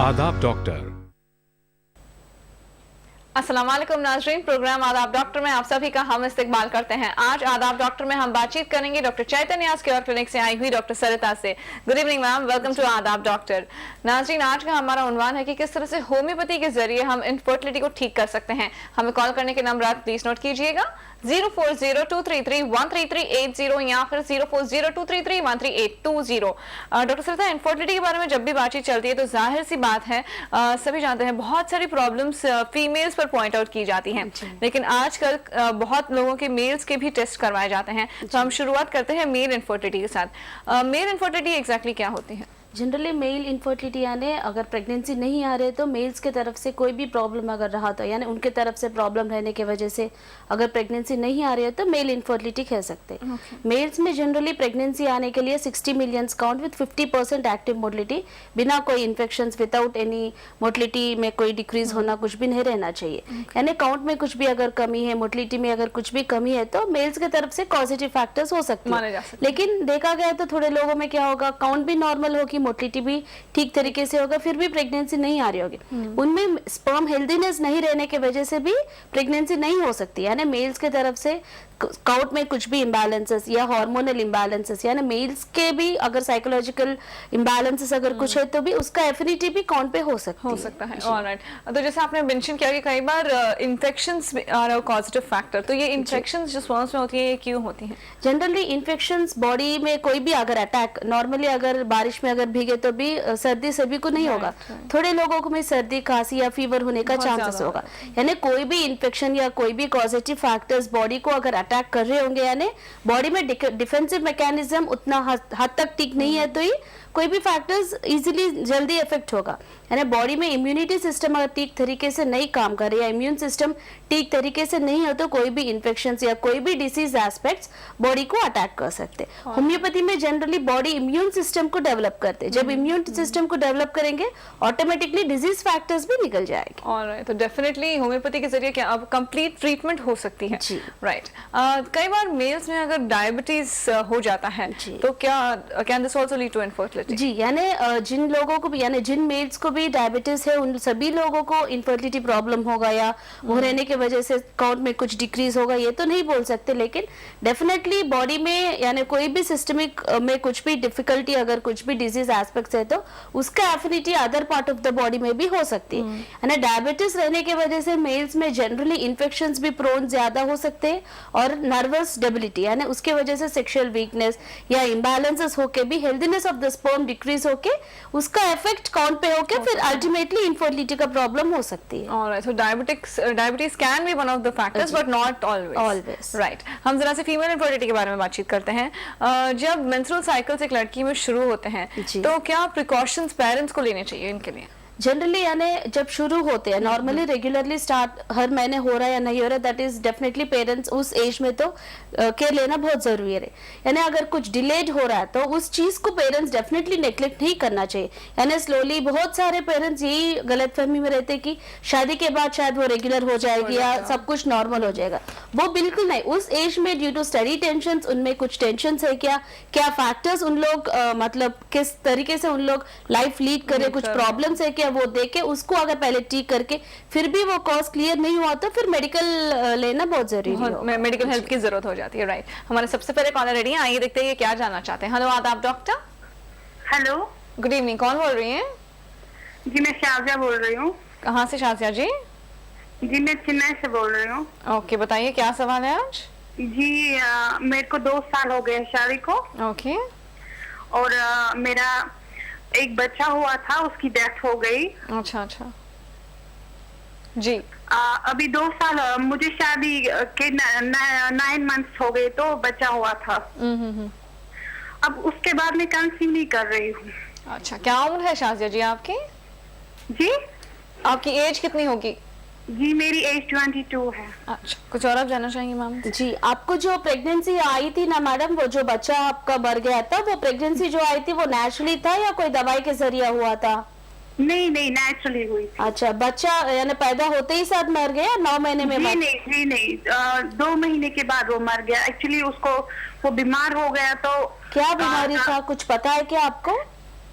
आदाब डॉक्टर। अस्सलाम वालेकुम नाज़रीन, प्रोग्राम आदाब डॉक्टर में आप सभी का हम इस्तकबाल करते हैं। आज आदाब डॉक्टर में हम बातचीत करेंगे डॉक्टर चैतन्य केयर क्लिनिक से आई हुई डॉक्टर सरिता से। Good evening ma'am, welcome to आदाब डॉक्टर। नाज़रीन, आज का हमारा उन्वान है कि किस तरह से होम्योपैथी के जरिए हम इनफर्टिलिटी को ठीक कर सकते हैं। हमें कॉल करने के नंबर प्लीज नोट कीजिएगा 0402331338 या फिर 040233133820। डॉक्टर सरिता, इनफर्टिलिटी के बारे में जब भी बातचीत चलती है तो जाहिर सी बात है, सभी जानते हैं बहुत सारी प्रॉब्लम्स फीमेल्स पर पॉइंट आउट की जाती हैं, लेकिन आजकल बहुत लोगों के मेल्स के भी टेस्ट करवाए जाते हैं। तो हम शुरुआत करते हैं मेल इनफर्टिलिटी के साथ। मेल इनफर्टिलिटी एग्जैक्टली क्या होती है? जनरली मेल इनफर्टिलिटी यानी अगर प्रेगनेंसी नहीं आ रहे तो मेल्स के तरफ से कोई भी प्रॉब्लम अगर रहा तो यानी उनके तरफ से प्रॉब्लम रहने की वजह से अगर प्रेगनेंसी नहीं आ रही है तो मेल इनफर्टिलिटी कह सकते हैं। मेल्स में जनरली प्रेगनेंसी आने के लिए 60 millions count with 50% active motility, बिना कोई इन्फेक्शंस, विदाउट एनी मोटिलिटी में कोई डिक्रीज होना कुछ भी नहीं रहना चाहिए। यानी काउंट में कुछ भी अगर कमी है, मोटिलिटी में अगर कुछ भी कमी है तो मेल्स के तरफ से पॉजिटिव फैक्टर्स हो सकते हैं। लेकिन देखा गया तो थोड़े लोगों में क्या होगा, काउंट भी नॉर्मल होगी, मोटिलिटी भी ठीक तरीके से होगा, फिर भी प्रेगनेंसी नहीं आ रही होगी। उनमें स्पर्म हेल्दीनेस नहीं रहने की वजह से भी प्रेगनेंसी नहीं हो सकती। यानी मेल्स के तरफ से काउंट में कुछ भी इम्बैलेंसेस या हार्मोनल इम्बैलेंसेस, यानी मेल्स के भी अगर साइकोलॉजिकल इम्बैलेंसेस अगर कुछ है तो भी उसका एफिनिटी भी काउंट पे हो सकता है। ऑलराइट, तो जैसे आपने मेंशन किया कि कई बार infections are a positive factor, तो ये इन्फेक्शंस जो स्पर्म्स में होती है ये क्यों होती हैं? जनरली इन्फेक्शंस बॉडी में कोई भी अगर अटैक, नॉर्मली अगर बारिश में अगर भीगे तो भी सर्दी सभी को नहीं होगा, थोड़े लोगों को में सर्दी, खांसी या फीवर होने का चांसेस होगा। यानी कोई भी इन्फेक्शन या कोई भी पॉजिटिव फैक्टर्स बॉडी को अगर अटैक कर रहे होंगे, यानी बॉडी में डिफेंसिव मैकेनिज्म उतना हद तक ठीक नहीं है तो ही कोई भी फैक्टर्स इजीली जल्दी इफेक्ट होगा। यानी बॉडी में इम्यूनिटी सिस्टम अगर ठीक तरीके से नहीं काम कर रही है, इम्यून सिस्टम ठीक तरीके से नहीं हो तो कोई भी इन्फेक्शन या कोई भी डिसीज एस्पेक्ट्स बॉडी को अटैक कर सकते हैं। होम्योपैथी में जनरली बॉडी इम्यून सिस्टम को डेवलप करते हैं, जब इम्यून सिस्टम को डेवलप करेंगे ऑटोमेटिकली डिजीज फैक्टर्स भी निकल जाएंगे। ऑलराइट, तो डेफिनेटली होम्योपैथी के जरिए क्या अब कंप्लीट ट्रीटमेंट हो सकती है? राइट। कई बार मेल्स में अगर डायबिटीज हो जाता है तो क्या can this also lead to infertility? जी, यानी जिन लोगों को भी, यानी जिन मेल्स को भी डायबिटीज है उन सभी लोगों को इनफर्टिलिटी प्रॉब्लम होगा या वो रहने की वजह से काउंट में कुछ डिक्रीज होगा, ये तो नहीं बोल सकते, लेकिन डेफिनेटली बॉडी में यानी कोई भी सिस्टमिक में कुछ भी डिफिकल्टी, अगर कुछ भी डिजीज एस्पेक्ट्स है तो उसका affinity other part of the body में भी हो सकती है। यानी डायबिटीज रहने की वजह से मेल्स में जनरली इन्फेक्शंस भी प्रोन ज्यादा हो सकते हैं और नर्वस डेबिलिटी, यानी उसके वजह से सेक्सुअल वीकनेस या इम्बैलेंसेस होके भी healthiness of the sperm decrease होके उसका इफेक्ट काउंट पे होके फिर अल्टीमेटली इनफर्टिलिटी का प्रॉब्लम हो सकती है। Alright, so diabetes can be one of the factors but not always. Right, हम जरा से फीमेल इनफर्टिलिटी के बारे में बातचीत करते हैं। जब मेंस्ट्रुअल साइकिल्स एक लड़की में शुरू होते हैं तो क्या प्रिकॉशंस पेरेंट्स को लेने चाहिए इनके लिए? जनरली यानी जब शुरू होते हैं, नॉर्मली रेगुलरली स्टार्ट हर महीने हो रहा है या नहीं हो रहा है, दैट इज डेफिनेटली पेरेंट्स उस एज में तो केयर लेना बहुत जरूरी है। यानी अगर कुछ डिलेड हो रहा है तो उस चीज को पेरेंट्स डेफिनेटली नेग्लेक्ट नहीं करना चाहिए। यानी स्लोली बहुत सारे पेरेंट्स यही गलतफहमी में रहते कि शादी के बाद शायद वो रेगुलर हो जाएगी या सब कुछ नॉर्मल हो जाएगा, वो बिल्कुल नहीं। उस एज में ड्यू टू स्टडी टेंशन, उनमें कुछ टेंशन है, क्या फैक्टर्स उन लोग मतलब किस तरीके से उन लोग लाइफ लीड करे, कुछ प्रॉब्लम्स है क्या, वो देखे उसको अगर पहले ठीक करके फिर भी वो कॉज क्लियर नहीं हुआ तो फिर मेडिकल लेना बहुत जरूरी है, मेडिकल हेल्प की जरूरत हो जाती है। राइट, हमारे सबसे पहले कॉलर रेडी है, आइए देखते हैं ये क्या जानना चाहते हैं। हेलो, आदाब डॉक्टर। हेलो, गुड इवनिंग, कौन बोल रही हैं? जी मैं शाजिया बोल रही हूँ। कहाँ से शाजिया जी? जी मैं चेन्नई से बोल रही हूँ। ओके, बताइए क्या सवाल है आज? जी मेरे को 2 साल हो गए शादी को। ओके। और मेरा एक बच्चा हुआ था, उसकी डेथ हो गई। अच्छा अच्छा जी। अभी 2 साल मुझे शादी के 9 मंथ्स हो गए तो बच्चा हुआ था। अब उसके बाद मैं कंसीव नहीं कर रही हूँ। अच्छा, क्या उम्र है शाजिया जी आपकी? जी, आपकी एज कितनी होगी? जी मेरी एज 22 है। अच्छा, कुछ और आप जानना चाहेंगे मैम? जी, आपको जो प्रेगनेंसी आई थी ना मैडम, वो जो बच्चा आपका मर गया था, वो प्रेगनेंसी जो आई थी वो नेचुरली था या कोई दवाई के जरिए हुआ था? नहीं नहीं, नेचुरली हुई थी। अच्छा, बच्चा यानी पैदा होते ही साथ मर गया, 9 महीने में? जी नहीं, 2 महीने के बाद वो मर गया। एक्चुअली उसको वो बीमार हो गया। तो क्या बीमारी था, कुछ पता है क्या आपको?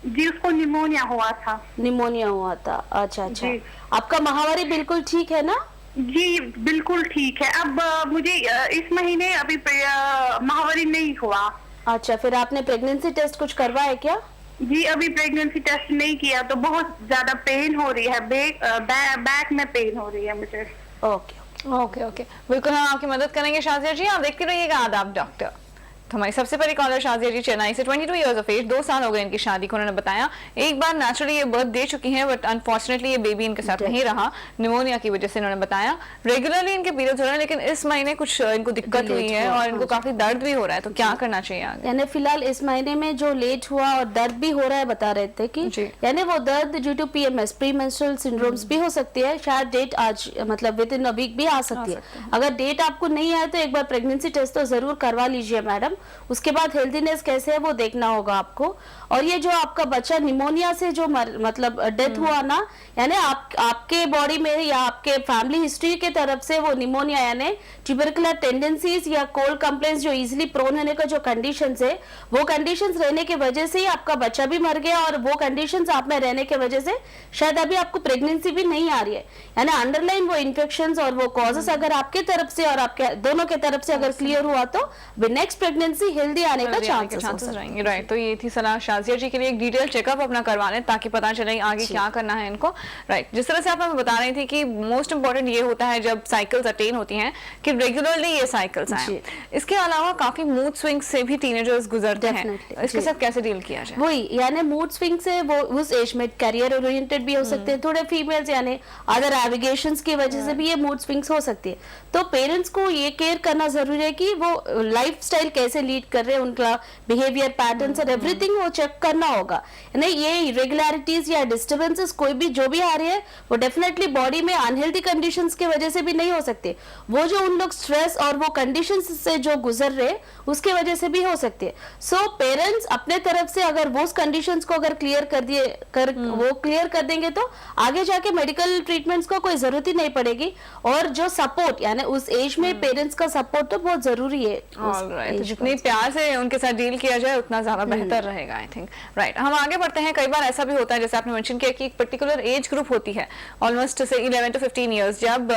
जी उसको निमोनिया हुआ था। निमोनिया हुआ था, अच्छा अच्छा। जी। आपका माहवारी बिल्कुल ठीक है ना? जी बिल्कुल ठीक है। अब मुझे इस महीने अभी माहवारी नहीं हुआ। अच्छा, फिर आपने प्रेगनेंसी टेस्ट कुछ करवाया क्या? जी अभी प्रेगनेंसी टेस्ट नहीं किया, तो बहुत ज्यादा पेन हो रही है, बैक में पेन हो रही है मुझे। ओके ओके ओके, बिल्कुल हम आपकी मदद करेंगे शाजिया जी, आप देखते रहिएगा आदाब डॉक्टर। तो हमारी सबसे पहली कॉलर शाजिया जी चेन्नई से, 22 इयर्स ऑफ एज, 2 साल हो गए इनकी शादी को। उन्होंने बताया एक बार नेचुरली ये बर्थ दे चुकी हैं, बट अनफॉर्चुनेटली ये बेबी इनके साथ नहीं रहा, निमोनिया की वजह से। इन्होंने बताया रेगुलरली इनके पीरियड्स हो रहे हैं, लेकिन इस महीने कुछ इनको दिक्कत हुई है और इनको काफी दर्द भी हो रहा है, तो क्या करना चाहिए आगे? यानी फिलहाल इस महीने में जो लेट हुआ और दर्द भी हो रहा है, बता रहे थे कि जी। यानी वो दर्द due to PMS, pre menstrual syndromes भी हो सकती है। शायद डेट आज मतलब विद इन अ वीक भी आ सकती है। अगर डेट आपको नहीं आए तो एक बार प्रेगनेंसी टेस्ट तो जरूर करवा लीजिए मैडम। उसके बाद हेल्थीनेस कैसे है वो देखना होगा आपको। और ये जो आपका बच्चा निमोनिया से जो मतलब डेथ हुआ ना, यानी आपके बॉडी में या आपके फैमिली हिस्ट्री के तरफ से वो निमोनिया यानी ट्यूबरकुलर टेंडेंसीज या कोल्ड कंप्लेंट्स जो इजीली प्रोन होने का जो कंडीशंस है, वो कंडीशंस रहने की वजह से ही आपका बच्चा भी मर गया, और वो कंडीशंस आप में रहने की वजह से शायद अभी आपको प्रेगनेंसी भी नहीं आ रही है। यानी अंडरलाइन वो इन्फेक्शंस और वो कॉजेस अगर आपके तरफ से और आपके दोनों के तरफ से अगर क्लियर हुआ तो नेक्स्ट प्रेगनेंसी हेल्दी आने का चांसेस रहेंगे। राइट, तो ये थी सलाह शाजिया जी के लिए, एक डिटेल चेकअप अपना करवा लें ताकि पता चले आगे क्या करना है इनको। राइट, जिस तरह से आप हमें बता रही थी कि मोस्ट इंपॉर्टेंट ये होता है जब साइकिल्स अटेन होती हैं कि रेगुलरली ये साइकिल्स आए। इसके अलावा काफी मूड स्विंग से भी टीनेजर्स गुजरते हैं, इसके साथ कैसे डील किया जाए? वही यानी मूड स्विंग से वो उस एज में कैरियर ओरिएंटेड भी हो सकते हैं, थोड़े फीमेल्स यानी अदर एविगेशंस की वजह से भी ये मूड स्विंग्स हो सकती है। तो पेरेंट्स को ये केयर करना जरूरी है कि वो लाइफस्टाइल कैसे लीड कर रहे हैं, उनका बिहेवियर पैटर्न्स और एवरीथिंग वो चेक करना होगा। नहीं ये इरेगुलरिटीज या डिस्टर्बेंसेस कोई भी जो भी आ रही है वो डेफिनेटली बॉडी में अनहेल्दी कंडीशंस की वजह से भी नहीं हो सकते, वो जो उन लोग स्ट्रेस और वो कंडीशंस से जो गुजर रहे उसके वजह से भी हो सकती है। सो पेरेंट्स अपने तरफ से अगर वो कंडीशंस को अगर क्लियर कर दिए वो क्लियर कर देंगे तो आगे जाके मेडिकल ट्रीटमेंट्स को कोई जरूरत ही नहीं पड़ेगी। और जो सपोर्ट यानी उस एज में पेरेंट्स का सपोर्ट तो बहुत जरूरी है। तो जितनी प्यार से उनके साथ डील किया जाए उतना ज्यादा बेहतर रहेगा, आई थिंक। राइट, हम आगे बढ़ते हैं। कई बार ऐसा भी होता है जैसे आपने मेंशन किया कि एक पर्टिकुलर एज ग्रुप होती है, ऑलमोस्ट से 11 to 15 इयर्स, जब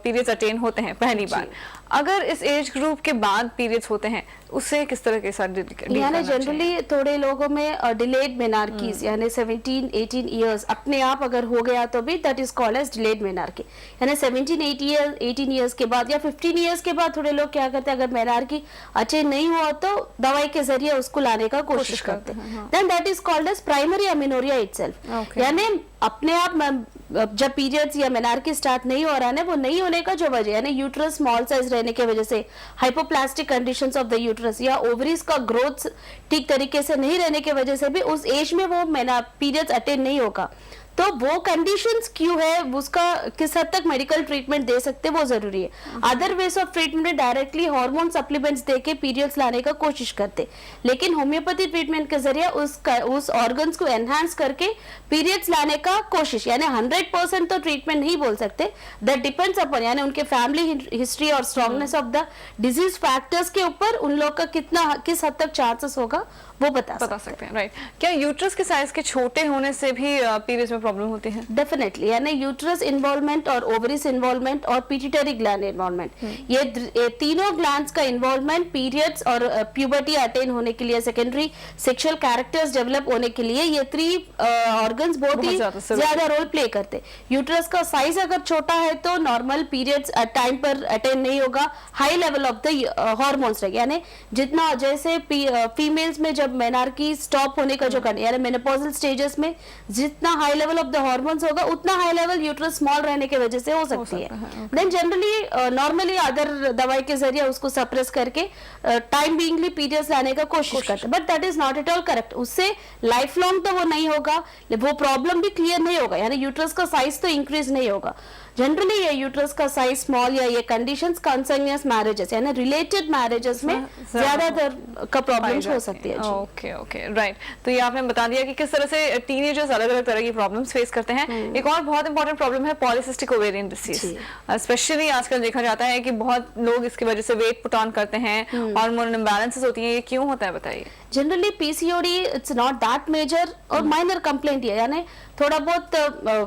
पीरियड्स अटेन होते हैं पहली बार। अगर इस एज ग्रुप के बाद पीरियड्स होते हैं उससे किस तरह के साथ डील यानी जनरली थोड़े लोगों में डिलेड मेनार्कीज यानी 17-18 इयर्स अपने आप अगर हो गया तो भी that is called as delayed menarche. यानी 17-18 इयर्स के बाद या 15 इयर्स के बाद थोड़े लोग क्या करते हैं, अगर मेनार्की अटेन नहीं हुआ तो दवाई के जरिए उसको लाने का कोशिश करते हैं। Then that is called as primary amenorrhea itself. यानी अपने आप जब पीरियड्स या मेनार्की स्टार्ट नहीं हो रहा है, वो नहीं होने का जो वजह यानी यूट्रस स्मॉल साइज रहने की वजह से, hypoplastic conditions of the uterus या ओवरीज का ग्रोथ ठीक तरीके से नहीं रहने की वजह से भी उस एज में वो पीरियड्स अटेन नहीं होगा। तो वो कंडीशंस क्यों है, उसका किस हद तक मेडिकल ट्रीटमेंट दे सकते वो जरूरी है। अदर वेज ऑफ ट्रीटमेंट में डायरेक्टली हार्मोन सप्लीमेंट्स देके पीरियड्स लाने का कोशिश करते, लेकिन होम्योपैथी ट्रीटमेंट के जरिए उस ऑर्गन्स को एनहांस करके पीरियड्स लाने का कोशिश, यानी 100% तो ट्रीटमेंट नहीं बोल सकते, दैट डिपेंड्स अपॉन यानी उनके फैमिली हिस्ट्री और strongness of the disease factors के ऊपर उन लोग का किस हद तक चांसेस होगा वो बता सकते हैं। राइट, क्या यूट्रस के साइज के छोटे होने से भी पीरियड्स में प्रॉब्लम होती है? डेफिनेटली, यानी यूट्रस इन्वॉल्वमेंट और ओवरीज इन्वॉल्वमेंट और पिट्यूटरी ग्लैंड इन्वॉल्वमेंट, ये तीनों ग्लैंड्स का इन्वॉल्वमेंट पीरियड्स और प्यूबर्टी अटेन होने के लिए, सेकेंडरी सेक्सुअल कैरेक्टर्स डेवलप होने के लिए ये 3 ऑर्गन्स बहुत ही ज्यादा रोल प्ले करते। यूट्रस का साइज अगर छोटा है तो नॉर्मल पीरियड्स टाइम पर अटेन नहीं होगा, high level of the hormones रहेगा। यानी जितना जैसे फीमेल्स में जब मेनार्की स्टॉप होने का जो यानी मेनोपॉजल स्टेजेस में जितना high level of the hormones होगा उतना हाई लेवल यूट्रस स्मॉल रहने की वजह से हो सकती है। देन जनरली नॉर्मली अदर दवाई के जरिए उसको सप्रेस करके टाइम बीइंगली पीरियड्स लाने का कोशिश करते हैं, but that is not at all correct. उससे लाइफ लॉन्ग तो वो नहीं होगा, वो प्रॉब्लम भी क्लियर नहीं होगा, यानी यूट्रस का साइज तो इंक्रीज नहीं होगा। जनरली ये यूट्रस का साइज स्मॉल या ये कंडीशंस कंसंगुइनियस मैरिजेस यानी रिलेटेड मैरिजेस में ज्यादातर का प्रॉब्लम्स हो सकती है। ओके ओके, राइट, तो ये आपने बता दिया कि किस तरह से टीनेजर्स अलग अलग तरह की प्रॉब्लम्स फेस करते हैं। एक और बहुत इंपॉर्टेंट प्रॉब्लम है पॉलीसिस्टिक ओवेरियन डिसीज। स्पेशली आजकल देखा जाता है कि बहुत लोग इसकी वजह से वेट पुट ऑन करते हैं, हार्मोन इम्बैलेंसेस होती है, ये क्यों होता है बताइए? Generally PCOD it's not that major और माइनर कंप्लेंट है, यानी थोड़ा बहुत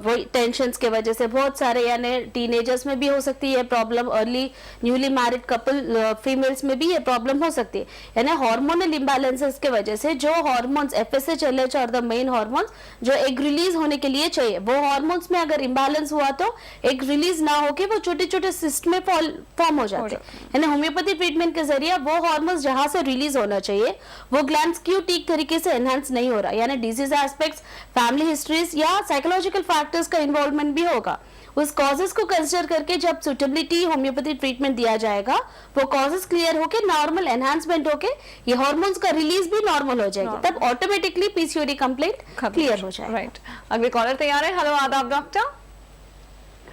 वही टेंशन्स के वजह से बहुत सारे, यानी टीनेजर्स में भी हो सकती है problem, early newly married couple females में भी ये प्रॉब्लम हो सकती है। यानी हार्मोनल इम्बैलेंसेस के वजह से जो हार्मोन्स एफएसएच, एलएच और द मेन हार्मोन्स जो एग रिलीज होने के लिए चाहिए, वो हार्मोन्स में अगर इम्बैलेंस हुआ तो एग रिलीज ना होके वो छोटे छोटे सिस्ट में फॉर्म हो जाते हैं। यानी होम्योपैथी ट्रीटमेंट के जरिए वो हार्मोन्स जहां से रिलीज होना चाहिए वो ग्लैंड्स क्यों ठीक तरीके से एनहांस नहीं हो रहा, यानी डिजीज एस्पेक्ट्स, फैमिली हिस्ट्रीज या साइकोलॉजिकल फैक्टर्स का इन्वॉल्वमेंट भी होगा। उस कॉजेस को कंसीडर करके जब सुटेबिलिटी होम्योपैथी ट्रीटमेंट दिया जाएगा, वो कॉजेस क्लियर होके नॉर्मल एनहांसमेंट होके ये हार्मोन्स का रिलीज भी नॉर्मल हो जाएगा, तब ऑटोमेटिकली पीसीओडी कंप्लेंट क्लियर हो जाएगा। राइट, अगले कॉलर तैयार है। हेलो, आदाब डॉक्टर।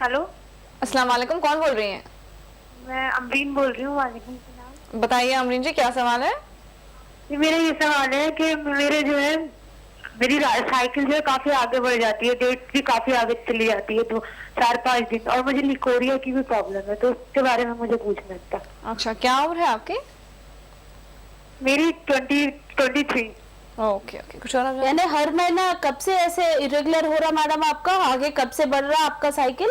हेलो, अस्सलाम वालेकुम, कौन बोल रही हैं? मैं अमरीन बोल रही हूँ। वालेकुम सलाम। बताइए अमरीन जी, क्या सवाल है? मेरा ये सवाल है कि मेरी साइकिल जो है काफी आगे बढ़ जाती है, डेट भी काफी आगे चली जाती है, तो 4-5 दिन, और मुझे लिकोरिया की भी प्रॉब्लम है, तो उसके बारे में मुझे पूछना था। अच्छा, क्या उम्र है आपकी? मेरी 23। ओके ओके, कुछ और? यानी हर महीना कब से ऐसे इरेगुलर हो रहा मैडम आपका, आगे कब से बढ़ रहा आपका साइकिल?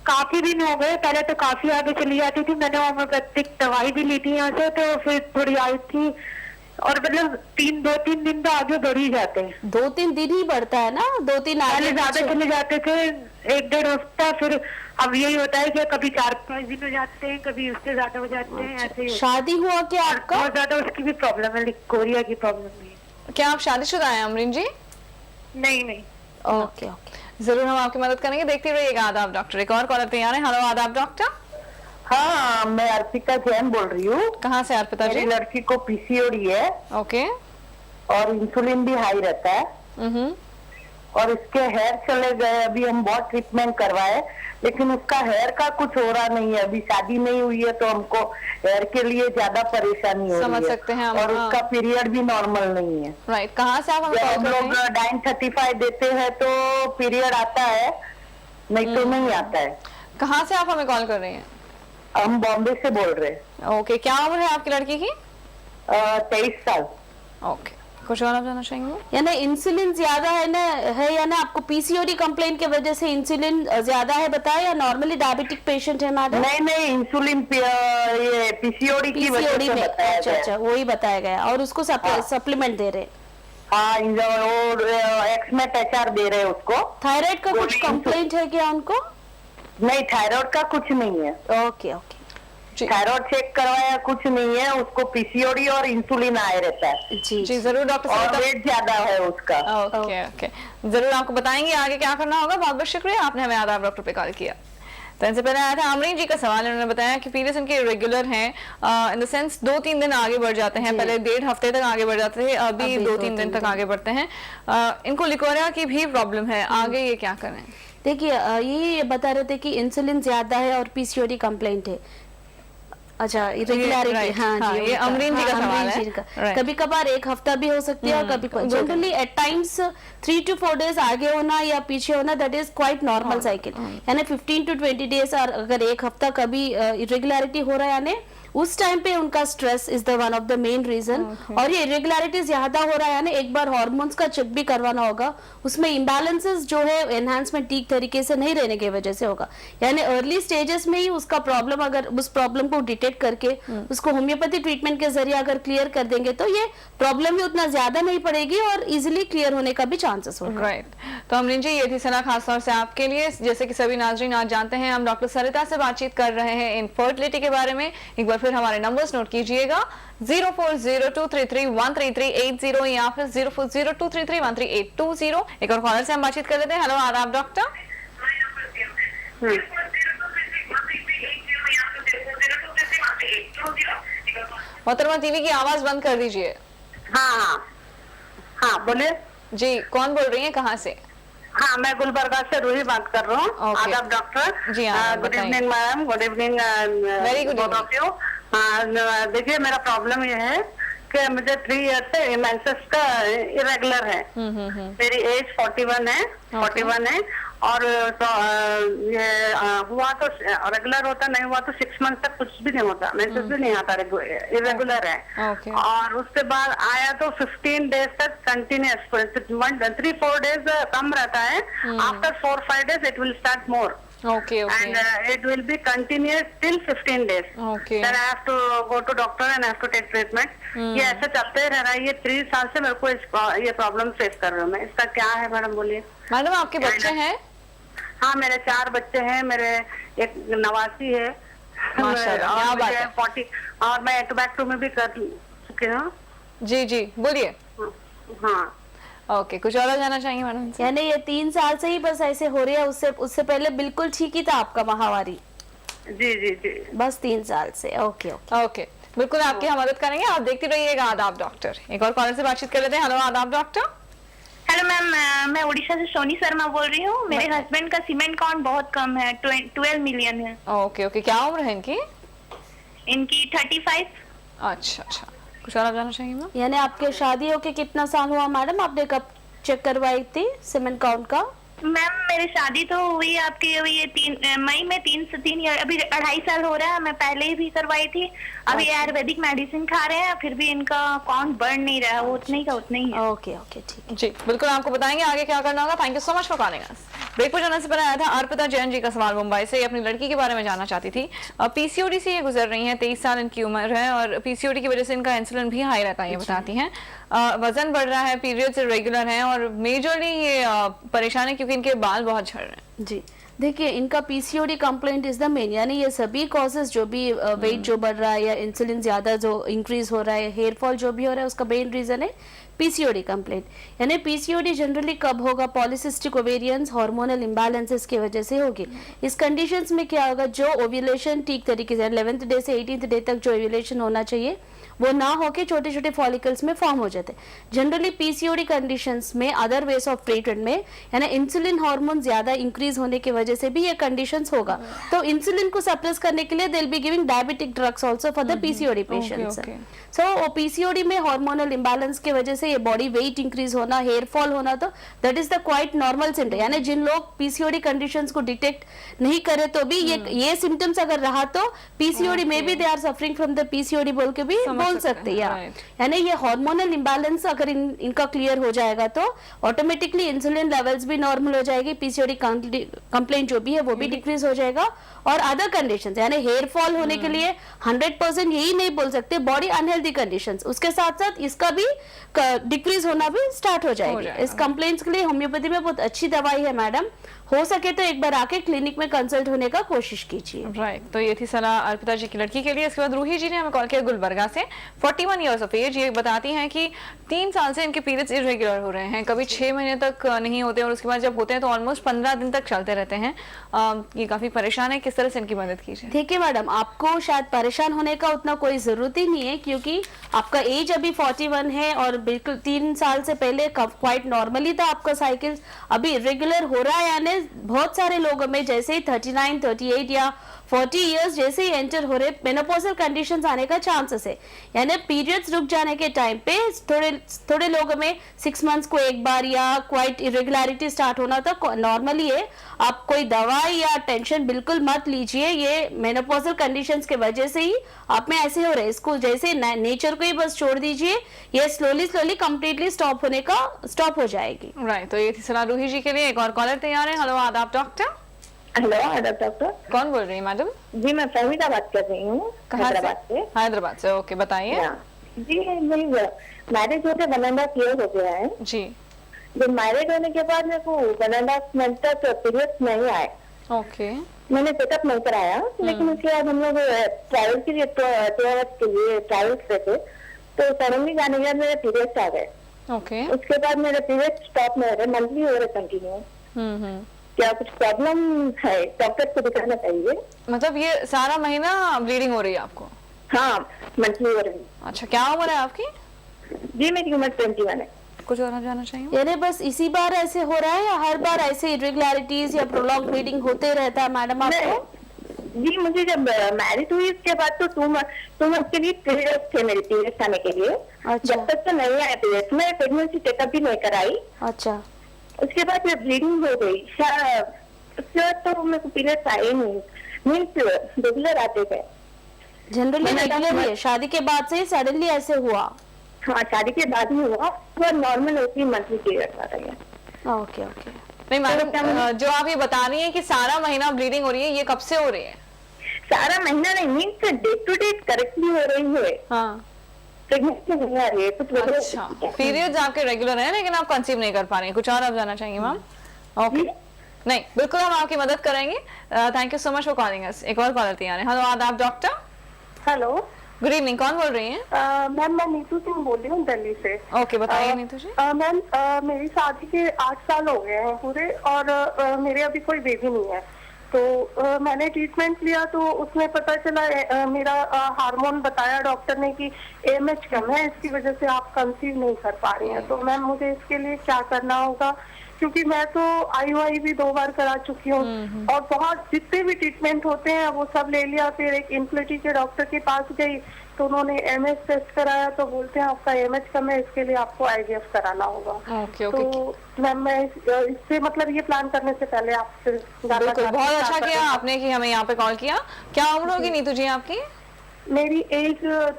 काफी दिन हो गए, पहले तो काफी आगे चली जाती थी, मैंने होम्योपैथिक दवाई भी ली थी यहाँ से, तो फिर थोड़ी आई थी, और मतलब 2-3 दिन तो आगे बढ़ ही जाते हैं। 2-3 दिन ही बढ़ता है ना, 2-3 पहले ज्यादा चले जाते थे, 1-1.5 हफ्ता, फिर अब यही होता है कि कभी 4-5 दिन हो जाते हैं, कभी उससे ज्यादा हो जाते हैं, ऐसे ही। शादी हुआ क्या आपका? बहुत ज्यादा उसकी भी प्रॉब्लम है, लिकोरिया की प्रॉब्लम भी है। क्या आप शादीशुदा हैं अमरीन जी? नहीं। ओके ओके, जरूर हम आपकी मदद करेंगे, देखते रहिएगा आदाब डॉक्टर। एक और कॉलर तैयार है। हेलो, आदाब डॉक्टर। हाँ, मैं अर्पिता जैन बोल रही हूँ। कहाँ से अर्पिता जी? मेरी लड़की को पीसीओडी है ओके। और इंसुलिन भी हाई रहता है, और इसके हेयर चले गए, अभी हम बहुत ट्रीटमेंट करवाए, लेकिन उसका हेयर का कुछ हो रहा नहीं है। अभी शादी नहीं हुई है तो हमको हेयर के लिए ज्यादा परेशानी हो रही है। समझ सकते हैं हम, और हाँ। उसका पीरियड भी नॉर्मल नहीं है। राइट, कहाँ से आप हमें जब कॉल हम कर रहे लोग हैं? 9:35 देते हैं तो पीरियड आता है, नहीं तो नहीं आता है। कहाँ से आप हमें कॉल कर रही हैं? हम बॉम्बे से बोल रहे हैं। ओके, क्या उम्र है आपकी लड़की की? 23 साल। ओके, कुछ और आप जानना चाहेंगे? यानी इंसुलिन ज्यादा है ना, है या ना आपको पीसीओडी कंप्लेंट की वजह से इंसुलिन ज्यादा है बताया, या नॉर्मली डायबिटिक पेशेंट है मैडम? नहीं, इंसुलिन ये पीसीओडी की वजह पीसीओडी से में, बताया गया। अच्छा, वही बताया गया, और उसको सप्लीमेंट दे रहे? हाँ, एक्समेट एचआर दे रहे हैं उसको। थायराइड का कुछ गोली कंप्लेंट है क्या उनको? नहीं, थायराइड का कुछ नहीं है। ओके ओके, जी थायराइड चेक करवाया, कुछ नहीं है उसको। पीसीओडी और इंसुलिन आए रहता है, जी जी जरूर डॉक्टर और साहब। वेट ज्यादा है उसका। ओके ओके, जरूर आपको बताएंगे आगे क्या करना होगा। बहुत बहुत शुक्रिया, आपने हमें आदाब डॉक्टर पे कॉल किया। तो इनसे पहले आया था अमरीन जी का सवाल, उन्होंने बताया कि पीरियड्स इनके रेगुलर हैं, इन द सेंस 2-3 दिन आगे बढ़ जाते हैं, पहले 1.5 हफ्ते तक आगे बढ़ जाते थे, अभी 2-3 दिन तक आगे बढ़ते हैं। इनको लिकोरिया की भी प्रॉब्लम है, आगे ये क्या करें? देखिए, ये बता रहे थे कि इंसुलिन ज्यादा है और पीसीओडी कंप्लेंट है। अच्छा, इरेगुलरिटी, right, हाँ हाँ, जी, ये अमरीन जी का हाँ, सवाल अमरीन है। जी का। Right. कभी कभार 1 हफ्ता भी हो सकती है, और कभी generally at times 3 to 4 days आगे होना या पीछे होना, that is quite normal cycle. यानी 15 to 20 डेज, और अगर 1 हफ्ता कभी इरेगुलरिटी हो रहा है, यानी उस टाइम पे उनका stress is the one of the main reason. और ये इरेगुलरिटीज ज्यादा हो रहा है, यानी एक बार हार्मोन्स का चेक भी करवाना होगा, उसमें इम्बैलेंसेस जो है एनहांसमेंट ठीक तरीके से नहीं रहने की वजह से होगा। यानी अर्ली स्टेजेस में ही उसका प्रॉब्लम, अगर उस प्रॉब्लम को डिटेक्ट करके उसको होम्योपैथी ट्रीटमेंट के जरिए अगर क्लियर कर देंगे तो ये प्रॉब्लम भी उतना ज्यादा नहीं पड़ेगी और इजिली क्लियर होने का भी चांसेस होगा। राइट, तो अमरीन जी ये थी सलाह खासतौर से आपके लिए। जैसे कि सभी नाजरीन आज जानते हैं, हम डॉक्टर सरिता से बातचीत कर रहे हैं इनफर्टिलिटी के बारे में। एक बार फिर हमारे नंबर्स नोट कीजिएगा, 0402331380 या फिर 0402331380। एक और कॉलर से हम बातचीत कर लेते हैं। हेलो, आदाब डॉक्टर। मोहतरमा, टीवी की आवाज बंद कर दीजिए। हाँ, बोले जी, कौन बोल रही हैं, कहाँ से? हाँ, मैं गुलबर्गा से रूही बात कर रहा हूँ। Okay. आदाब डॉक्टर। जी हाँ, गुड बताइए। Evening ma'am, good evening. Very good both of you. देखिए, मेरा प्रॉब्लम ये है कि मुझे 3 ईयर से मेंसेस का इरेगुलर है। मेरी एज 41 है, 41 है, और ये हुआ तो रेगुलर होता, नहीं हुआ तो 6 मंथ तक कुछ भी नहीं होता, मैसेज भी नहीं आता, इरेगुलर है। Okay. और उसके बाद आया तो 15 डेज तक कंटिन्यूस, 3-4 डेज कम रहता है, after 4-5 days it will start more Okay, okay. and it will be continuous till 15 days. Okay. Then I have to go to doctor and I have to take treatment. ये ऐसे चलते रह रहा है, ये 3 साल से मेरे को ये प्रॉब्लम फेस कर रही हूँ मैं। इसका क्या है मैडम, बोलिए। मैडम आपके बच्चे हैं? हाँ, मेरे 4 बच्चे हैं, मेरे एक नवासी है माशाल्लाह, क्या और बात मुझे है। 40 और मैं टोबैको में भी कर चुकी हूँ। जी जी बोलिए। हाँ ओके, कुछ और जानना चाहेंगे मैडम से? यानी ये 3 साल से ही बस ऐसे हो रही है, उससे पहले बिल्कुल ठीक ही था आपका महावारी? जी जी जी, बस 3 साल से। ओके ओके ओके, बिल्कुल आपकी हम मदद करेंगे, आप देखते रहिएगा आदाब डॉक्टर। एक और कॉलर से बातचीत कर लेते हैं। हेलो आदाब डॉक्टर। हेलो मैम, मैं उड़ीसा से सोनी शर्मा बोल रही हूँ। मेरे हस्बैंड का सीमेंट काउंट बहुत कम है, 12 मिलियन है। ओके ओके, क्या उम्र है इनकी? इनकी 35। अच्छा अच्छा, कुछ और आप जानना चाहेंगे मैम? यानी आपके शादी होके कितना साल हुआ मैडम? आपने कब चेक करवाई थी सीमेंट काउंट का? मैम मेरी शादी तो हुई आपकी हुई है मई में 3 ईयर, अभी 2.5 साल हो रहा है। मैं पहले ही भी करवाई थी। अभी आयुर्वेदिक मेडिसिन खा रहे हैं, फिर भी इनका काउंट बढ़ नहीं रहा है, वो उतना ही का उतना ही है। ओके ओके ठीक है। जी बिल्कुल आपको बताएंगे आगे क्या करना होगा। Thank you so much for calling us. Break पर जाने से पहले आया था अर्पिता जैन जी का सवाल मुंबई से। ये अपनी लड़की के बारे में जानना चाहती थी। पीसीओडी से ये गुजर रही हैं, 23 साल इनकी उम्र है और पीसीओडी की वजह से इनका इंसुलिन भी हाई रहता है, ये बताती हैं। वजन बढ़ रहा है, पीरियड्स इरेगुलर हैं और मेजरली ये परेशान है क्योंकि इनके बाल बहुत झड़ रहे हैं। जी देखिए, इनका PCOD complaint is the main, यानी ये सभी कॉजेज जो भी वेट जो बढ़ रहा है या इंसुलिन ज्यादा जो इंक्रीज हो रहा है, हेयर फॉल जो भी हो रहा है, उसका मेन रीजन है पीसीओडी कंप्लेंट। यानी पीसीओडी जनरली कब होगा? पॉलिसिस्टिक ओवेरियंस हार्मोनल इम्बैलेंसेस की वजह से होगी। इस कंडीशंस में क्या होगा, जो ओव्यूलेशन ठीक तरीके से 11th डे से 18th डे तक जो ओव्यूलेशन होना चाहिए वो ना होके छोटे छोटे फॉलिकल्स में फॉर्म हो जाते हैं। जनरली पीसीओडी कंडीशंस में अदर वेज ऑफ ट्रीटमेंट में यानी इंसुलिन हार्मोन ज्यादा इंक्रीज होने की वजह से भी ये कंडीशंस होगा। तो इंसुलिन को सप्रेस करने के लिए they will be giving diabetic drugs also for the PCOD patients. So PCOD में हार्मोनल इंबैलेंस की वजह से ये बॉडी वेट इंक्रीज होना, हेयर फॉल होना, तो that is the quite normal symptom. यानी जिन लोग पीसीओडी कंडीशंस को डिटेक्ट नहीं करे तो भी ये सिम्टम्स अगर रहा तो पीसीओडी में भी they are suffering from the PCOD बोल के भी बोल सकते हैं। यानी ये हार्मोनल इंबैलेंस अगर इनका क्लियर हो जाएगा तो ऑटोमेटिकली इंसुलिन लेवल्स भी नॉर्मल हो जाएगी, पीसीओडी कंप्लेंट जो भी है वो भी डिक्रीज हो जाएगा। और अदर कंडीशंस यानी हेयर फॉल होने के लिए 100% यही नहीं बोल सकते, बॉडी अनहेल्दी कंडीशंस उसके साथ साथ इसका भी डिक्रीज होना भी स्टार्ट हो जाएगी। इस कंप्लेंट्स के लिए होम्योपैथी में बहुत अच्छी दवाई है मैडम, हो सके तो एक बार आके क्लिनिक में कंसल्ट होने का कोशिश कीजिए। राइट, तो ये थी सलाह अर्पिता जी की लड़की के लिए। इसके बाद रूही जी ने हमें कॉल किया गुलबर्गा से, 41 इयर्स ऑफ एज। ये बताती हैं कि 3 साल से इनके पीरियड्स इरेगुलर हो रहे हैं, कभी 6 महीने तक नहीं होते और उसके बाद जब होते हैं तो ऑलमोस्ट 15 दिन तक चलते रहते हैं। ये काफी परेशान है, किस तरह से इनकी मदद कीजिए? देखिए मैडम, आपको शायद परेशान होने का उतना कोई जरूरत ही नहीं है क्योंकि आपका एज अभी 41 है और बिल्कुल 3 साल से पहले क्वाइट नॉर्मली था आपका साइकिल, अभी इरेगुलर हो रहा है। यानी बहुत सारे लोगों में जैसे ही 39, 38 या 40 इयर्स जैसे ही एंटर हो रहे मेनोपॉजल कंडीशंस आने का चांसेस है। यानी पीरियड्स रुक जाने के टाइम पे थोड़े लोगों में 6 मंथ्स को एक बार या क्वाइट इरेगुलरिटी स्टार्ट होना तो नॉर्मली है। आप कोई दवाई या टेंशन बिल्कुल मत लीजिए, ये मेनोपॉजल कंडीशंस के वजह से ही आप में ऐसे हो रहे हैं। इसको जैसे नेचर को ही बस छोड़ दीजिए, ये स्लोली कंप्लीटली स्टॉप हो जाएगी। राइट, तो ये थी सलाह रूही जी के लिए। एक और कॉलर तैयार है। हेलो आदाब डॉक्टर। हेलो आदाब डॉक्टर। कौन बोल रही है मैडम? जी मैं प्रवीणा बात कर रही हूँ हैदराबाद से। हैदराबाद से, ओके बताइए। जी मेरी मैरिज होते 1.5 ईयर हो गया है जी। जब मैरिज होने के बाद मेरे को 1.5 मंथ तक पीरियड्स नहीं आए। ओके। मैंने चेकअप नहीं कराया, लेकिन उसके बाद हम लोग ट्रैवल के लिए 2 आवर्स के लिए ट्रैवल पे थे तो सडनली जाने के बाद मेरे पीरियड्स आ गए। ओके। उसके बाद मेरे पीरियड्स स्टॉप नहीं हो रहे, मंथली हो रहे कंटिन्यू। क्या कुछ प्रॉब्लम है? डॉक्टर को दिखाना चाहिए। मतलब ये सारा महीना ब्लीडिंग हो रही है आपको? हाँ मंथली हो रही। अच्छा, क्या उम्र है आपकी? जी मेरी उम्र 21 है। कुछ और जानना चाहिए? यानी बस इसी बार ऐसे हो रहा है या हर बार ऐसे इरेगुलरिटीज या प्रोलॉन्ग ब्लीडिंग होते रहता है मैडम आपको? जी मुझे जब मैरिज हुई उसके बाद तो 2 मंथ के लिए पीरियड्स थे मेरे पीरियड्स आने के लिए। अच्छा। जब तक तो नहीं आए पीरियड्स, मैं प्रेगनेंसी चेकअप भी नहीं कराई। अच्छा। उसके बाद जब ब्लीडिंग हो गई उसके बाद तो मेरे को पीरियड्स आए नहीं, मीन्स रेगुलर आते थे। जनरली रेगुलर है, शादी के बाद से ही सडनली ऐसे हुआ? हाँ, शादी के बाद ही हुआ, पर नॉर्मल होती है, मंथली पीरियड आ रही है। Okay okay. नहीं मैडम, जो आप ये बता रही हैं कि सारा महीना ब्लीडिंग हो रही है, ये कब से हो रही है? सारा महीना नहीं, means day to day correctly हो रही है, हाँ। प्रेगनेंसी नहीं आ रही है कुछ। अच्छा, पीरियड्स आपके रेगुलर हैं लेकिन आप कंसीव नहीं कर पा रही हैं। कुछ और आप जानना चाहेंगे मैम? ओके, नहीं बिल्कुल हम आपकी मदद करेंगे। Thank you so much for calling अस। एक और कॉलर तैयार है। हेलो आदाब डॉक्टर। हेलो, गुड इवनिंग, कौन बोल रही हैं? मैम मैं नीतू सिंह बोल रही हूँ दिल्ली से। ओके, बताइए नीतू जी। मैम मेरी शादी के 8 साल हो गए हैं पूरे, और मेरे अभी कोई बेबी नहीं है। तो मैंने ट्रीटमेंट लिया तो उसमें पता चला मेरा हार्मोन बताया डॉक्टर ने कि AMH कम है, इसकी वजह से आप कंसीव नहीं कर पा रही हैं। तो मैम मुझे इसके लिए क्या करना होगा, क्योंकि मैं तो IUI भी 2 बार करा चुकी हूँ और बहुत जितने भी ट्रीटमेंट होते हैं वो सब ले लिया। फिर एक इनफर्टिलिटी के डॉक्टर के पास गई तो उन्होंने AMH टेस्ट कराया तो बोलते हैं आपका AMH कम है, इसके लिए आपको IVF कराना होगा। Okay okay. तो मैम मैं इससे मतलब ये प्लान करने से पहले आपसे बिल्कुल, बहुत अच्छा किया आपने कि हमें यहाँ पे कॉल किया। क्या उम्र होगी नीतू जी आपकी? मेरी एज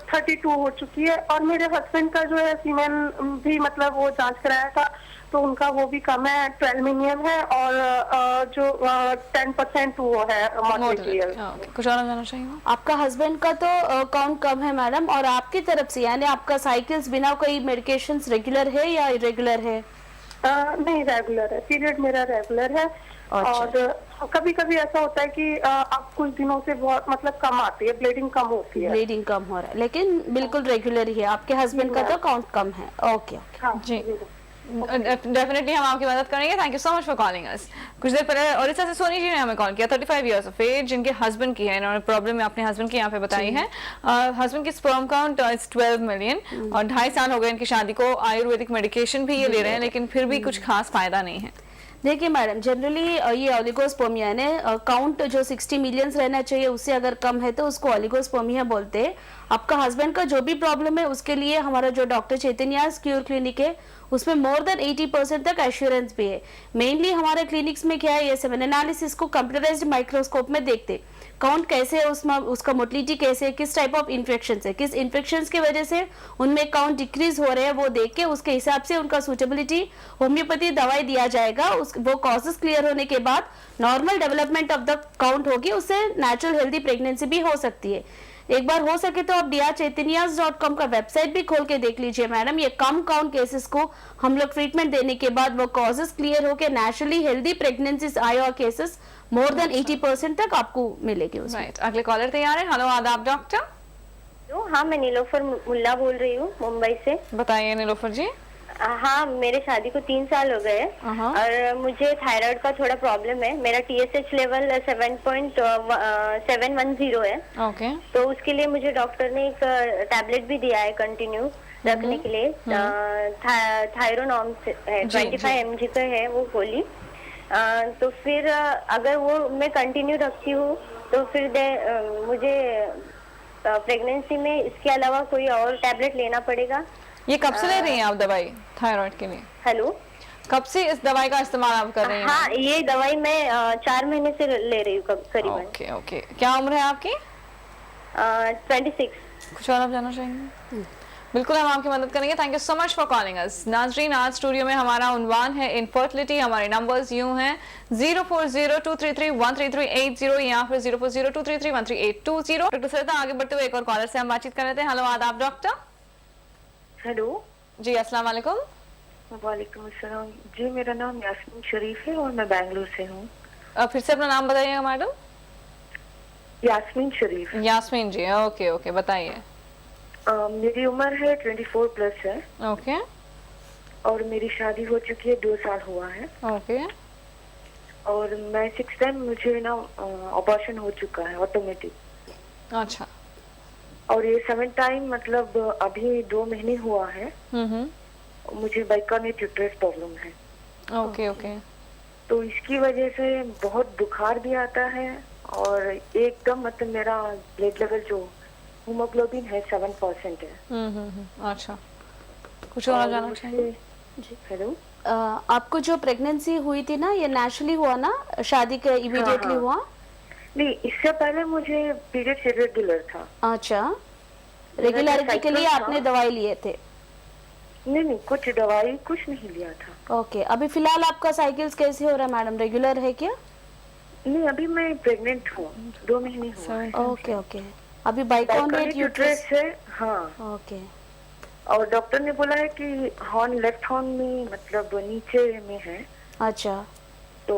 32 हो चुकी है और मेरे हस्बैंड का जो है सीमेन भी मतलब वो जांच कराया था तो उनका वो भी कम है, 12 मिलियन है, और जो 10% वो है मोर्टेलिटी। कुछ और जानना चाहिए? आपका हस्बैंड का तो काउंट कम है मैडम, और आपकी तरफ से यानी आपका साइकिल्स बिना कोई मेडिकेशंस रेगुलर है या इरेगुलर है? नहीं, रेगुलर है, पीरियड मेरा रेगुलर है। और कभी कभी ऐसा होता है कि अब कुछ दिनों से बहुत मतलब कम आती है, ब्लीडिंग कम होती है। ब्लीडिंग कम हो रहा है लेकिन बिल्कुल रेगुलर ही है। आपके हस्बैंड का तो काउंट कम है। Okay okay. हाँ जी, डेफिनेटली हम आपकी मदद करेंगे। Thank you so much for calling अस। कुछ देर पहले ओडिशा से सोनी जी ने हमें कॉल किया, 35 इयर्स ऑफ एज, जिनके हस्बैंड की है। इन्होंने प्रॉब्लम अपने हस्बैंड की यहाँ पे बताई है। हस्बैंड की स्पर्म काउंट इज 12 मिलियन और 2.5 साल हो गए इनकी शादी को। आयुर्वेदिक मेडिकेशन भी ये ले रहे हैं लेकिन फिर भी कुछ खास फायदा नहीं है। देखिए मैडम, जनरली ये ओलिगोस्पर्मिया ने काउंट जो 60 मिलियंस रहना चाहिए उससे अगर कम है तो उसको ओलिगोस्पर्मिया बोलते हैं। आपका हस्बैंड का जो भी प्रॉब्लम है उसके लिए हमारा जो डॉक्टर चैतन्य क्यूर क्लिनिक है उसमें मोर देन 80% तक एश्योरेंस भी है। मेनली हमारे क्लिनिक्स में क्या है, ये सेवन एनालिसिस को कंप्यूटराइज्ड माइक्रोस्कोप में देखते काउंट कैसे है उसमें, उसका मोटिलिटी कैसे है, किस टाइप ऑफ इन्फेक्शन है, किस इन्फेक्शन की वजह से उनमें काउंट डिक्रीज हो रहे हैं, वो देख के उसके हिसाब से उनका सूटेबिलिटी होम्योपैथी दवाई दिया जाएगा। वो कॉजेस क्लियर होने के बाद normal development of the count होगी, उससे नेचुरल हेल्दी प्रेगनेंसी भी हो सकती है। एक बार हो सके तो आप drchaitanyas.com का वेबसाइट भी खोल के देख लीजिए मैडम। ये कम काउंट केसेस को हम लोग ट्रीटमेंट देने के बाद वो कॉजेस क्लियर होके नेचुरली हेल्दी प्रेगनेंसीज आए और केसेस मोर देन 80% तक आपको मिलेगी उसमें। राइट, अगले कॉलर तैयार है। हेलो आदाब डॉक्टर। हाँ, मैं नीलोफर मुल्ला बोल रही हूँ मुंबई से। बताइए नीलोफर जी। हाँ, मेरे शादी को 3 साल हो गए और मुझे थायराइड का थोड़ा प्रॉब्लम है। मेरा TSH लेवल 7.710 है। ओके। तो उसके लिए मुझे डॉक्टर ने एक टैबलेट भी दिया है कंटिन्यू रखने के लिए। थायरोनॉर्म है, 25 mg का है वो गोली। तो फिर अगर वो मैं कंटिन्यू रखती हूँ तो फिर मुझे प्रेगनेंसी में इसके अलावा कोई और टैबलेट लेना पड़ेगा? ये कब से ले रही हैं आप दवाई थायराइड के लिए? हेलो, कब से इस दवाई का इस्तेमाल आप कर रही हैं? हाँ, ये दवाई मैं 4 महीने से ले रही हूँ करीबन। Okay okay. क्या उम्र है आपकी? 26। कुछ और आप जानना चाहेंगे? बिल्कुल हम आपकी मदद करेंगे। Thank you so much for calling अस। नाजरीन, आज स्टूडियो में हमारा उन्वान है इनफर्टिलिटी। हमारे नंबर्स यूं हैं 0402331338 या फिर 040233133820। डॉक्टर सरिता, आगे बढ़ते हुए एक और कॉलर से हम बातचीत कर रहे थे। हेलो आदाब डॉक्टर। हेलो जी, अस्सलाम वालेकुम। वालेकुम अस्सलाम जी, मेरा नाम यास्मीन शरीफ है और मैं बेंगलुरु से हूँ। फिर से अपना नाम बताइएगा मैडम। यास्मीन शरीफ। यास्मीन जी, ओके ओके, बताइए। मेरी उम्र है 24 प्लस है। ओके और मेरी शादी हो चुकी है, 2 साल हुआ है। ओके। और मैं 6 टाइम मुझे ना ऑपरेशन हो चुका है ऑटोमेटिक। अच्छा। और ये 7 टाइम मतलब अभी 2 महीने हुआ है। मुझे बाइकार्नेट यूट्रस प्रॉब्लम है। Okay okay. तो इसकी वजह से बहुत बुखार भी आता है और एकदम मतलब मेरा ब्लड लेवल जो हीमोग्लोबिन है 7% है। अच्छा, कुछ और जानना चाहिए? हेलो, आपको जो प्रेगनेंसी हुई थी ना, ये नेचुरली हुआ ना, शादी के इमीडिएटली हाँ। हुआ? नहीं, इससे पहले मुझे पीरियड इरेगुलर था। अच्छा, रेगुलरिटी के लिए आपने दवाई लिए थे? नहीं, कुछ दवाई कुछ नहीं लिया था। ओके, अभी फिलहाल आपका साइकिल्स कैसे हो रहा है मैडम, रेगुलर है क्या? नहीं, अभी मैं प्रेग्नेंट हूँ, 2 महीने हुआ है। ओके ओके, अभी बाइकॉन्वेट यूट्रस है। हाँ, ओके। और डॉक्टर ने बोला है कि हॉर्न लेफ्ट हॉर्न में मतलब नीचे में है। अच्छा, तो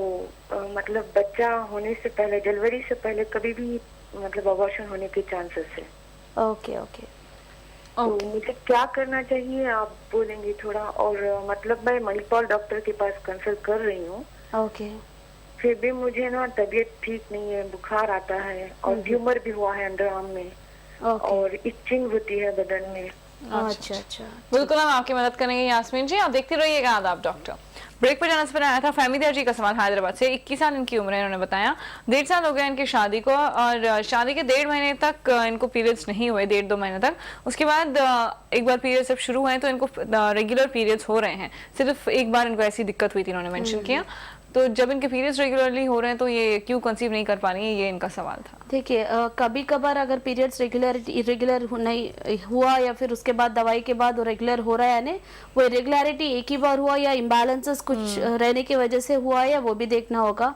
मतलब बच्चा होने से पहले, डिलीवरी से पहले कभी भी मतलब अबॉर्शन होने के चांसेस है। Okay okay. तो मुझे क्या करना चाहिए आप बोलेंगे थोड़ा? और मतलब मैं मणिपाल डॉक्टर के पास कंसल्ट कर रही हूँ, ओके फिर भी मुझे ना तबीयत ठीक नहीं है, बुखार आता है और ट्यूमर भी हुआ है अंडर आर्म में ओके। और इचिंग होती है बदन में। अच्छा अच्छा। बिल्कुल हम आपकी मदद करेंगे यास्मीन जी, आप देखते रहिएगा आदाब डॉक्टर। ब्रेक पर जाने से पहले आया था फहमीदा जी का सवाल हैदराबाद से। 21 साल इनकी उम्र है, इन्होंने बताया 1.5 साल हो गया इनकी शादी को और शादी के 1.5 महीने तक इनको पीरियड्स नहीं हुए, 1.5-2 महीने तक। उसके बाद एक बार पीरियड्स जब शुरू हुए तो इनको रेगुलर पीरियड्स हो रहे हैं। सिर्फ एक बार इनको ऐसी दिक्कत हुई थी, इन्होंने मेंशन किया। तो जब इनके पीरियड्स रेगुलरली हो रहे हैं तो ये क्यों कंसीव नहीं कर पा रही है, ये इनका सवाल था। देखिए, कभी कभार अगर पीरियड्स इरेगुलर नहीं हुआ या फिर उसके बाद दवाई के बाद वो रेगुलर हो रहा है, यानी वो इरेगुलरिटी एक ही बार हुआ या इम्बैलेंसेस कुछ रहने की वजह से हुआ है, या वो भी देखना होगा।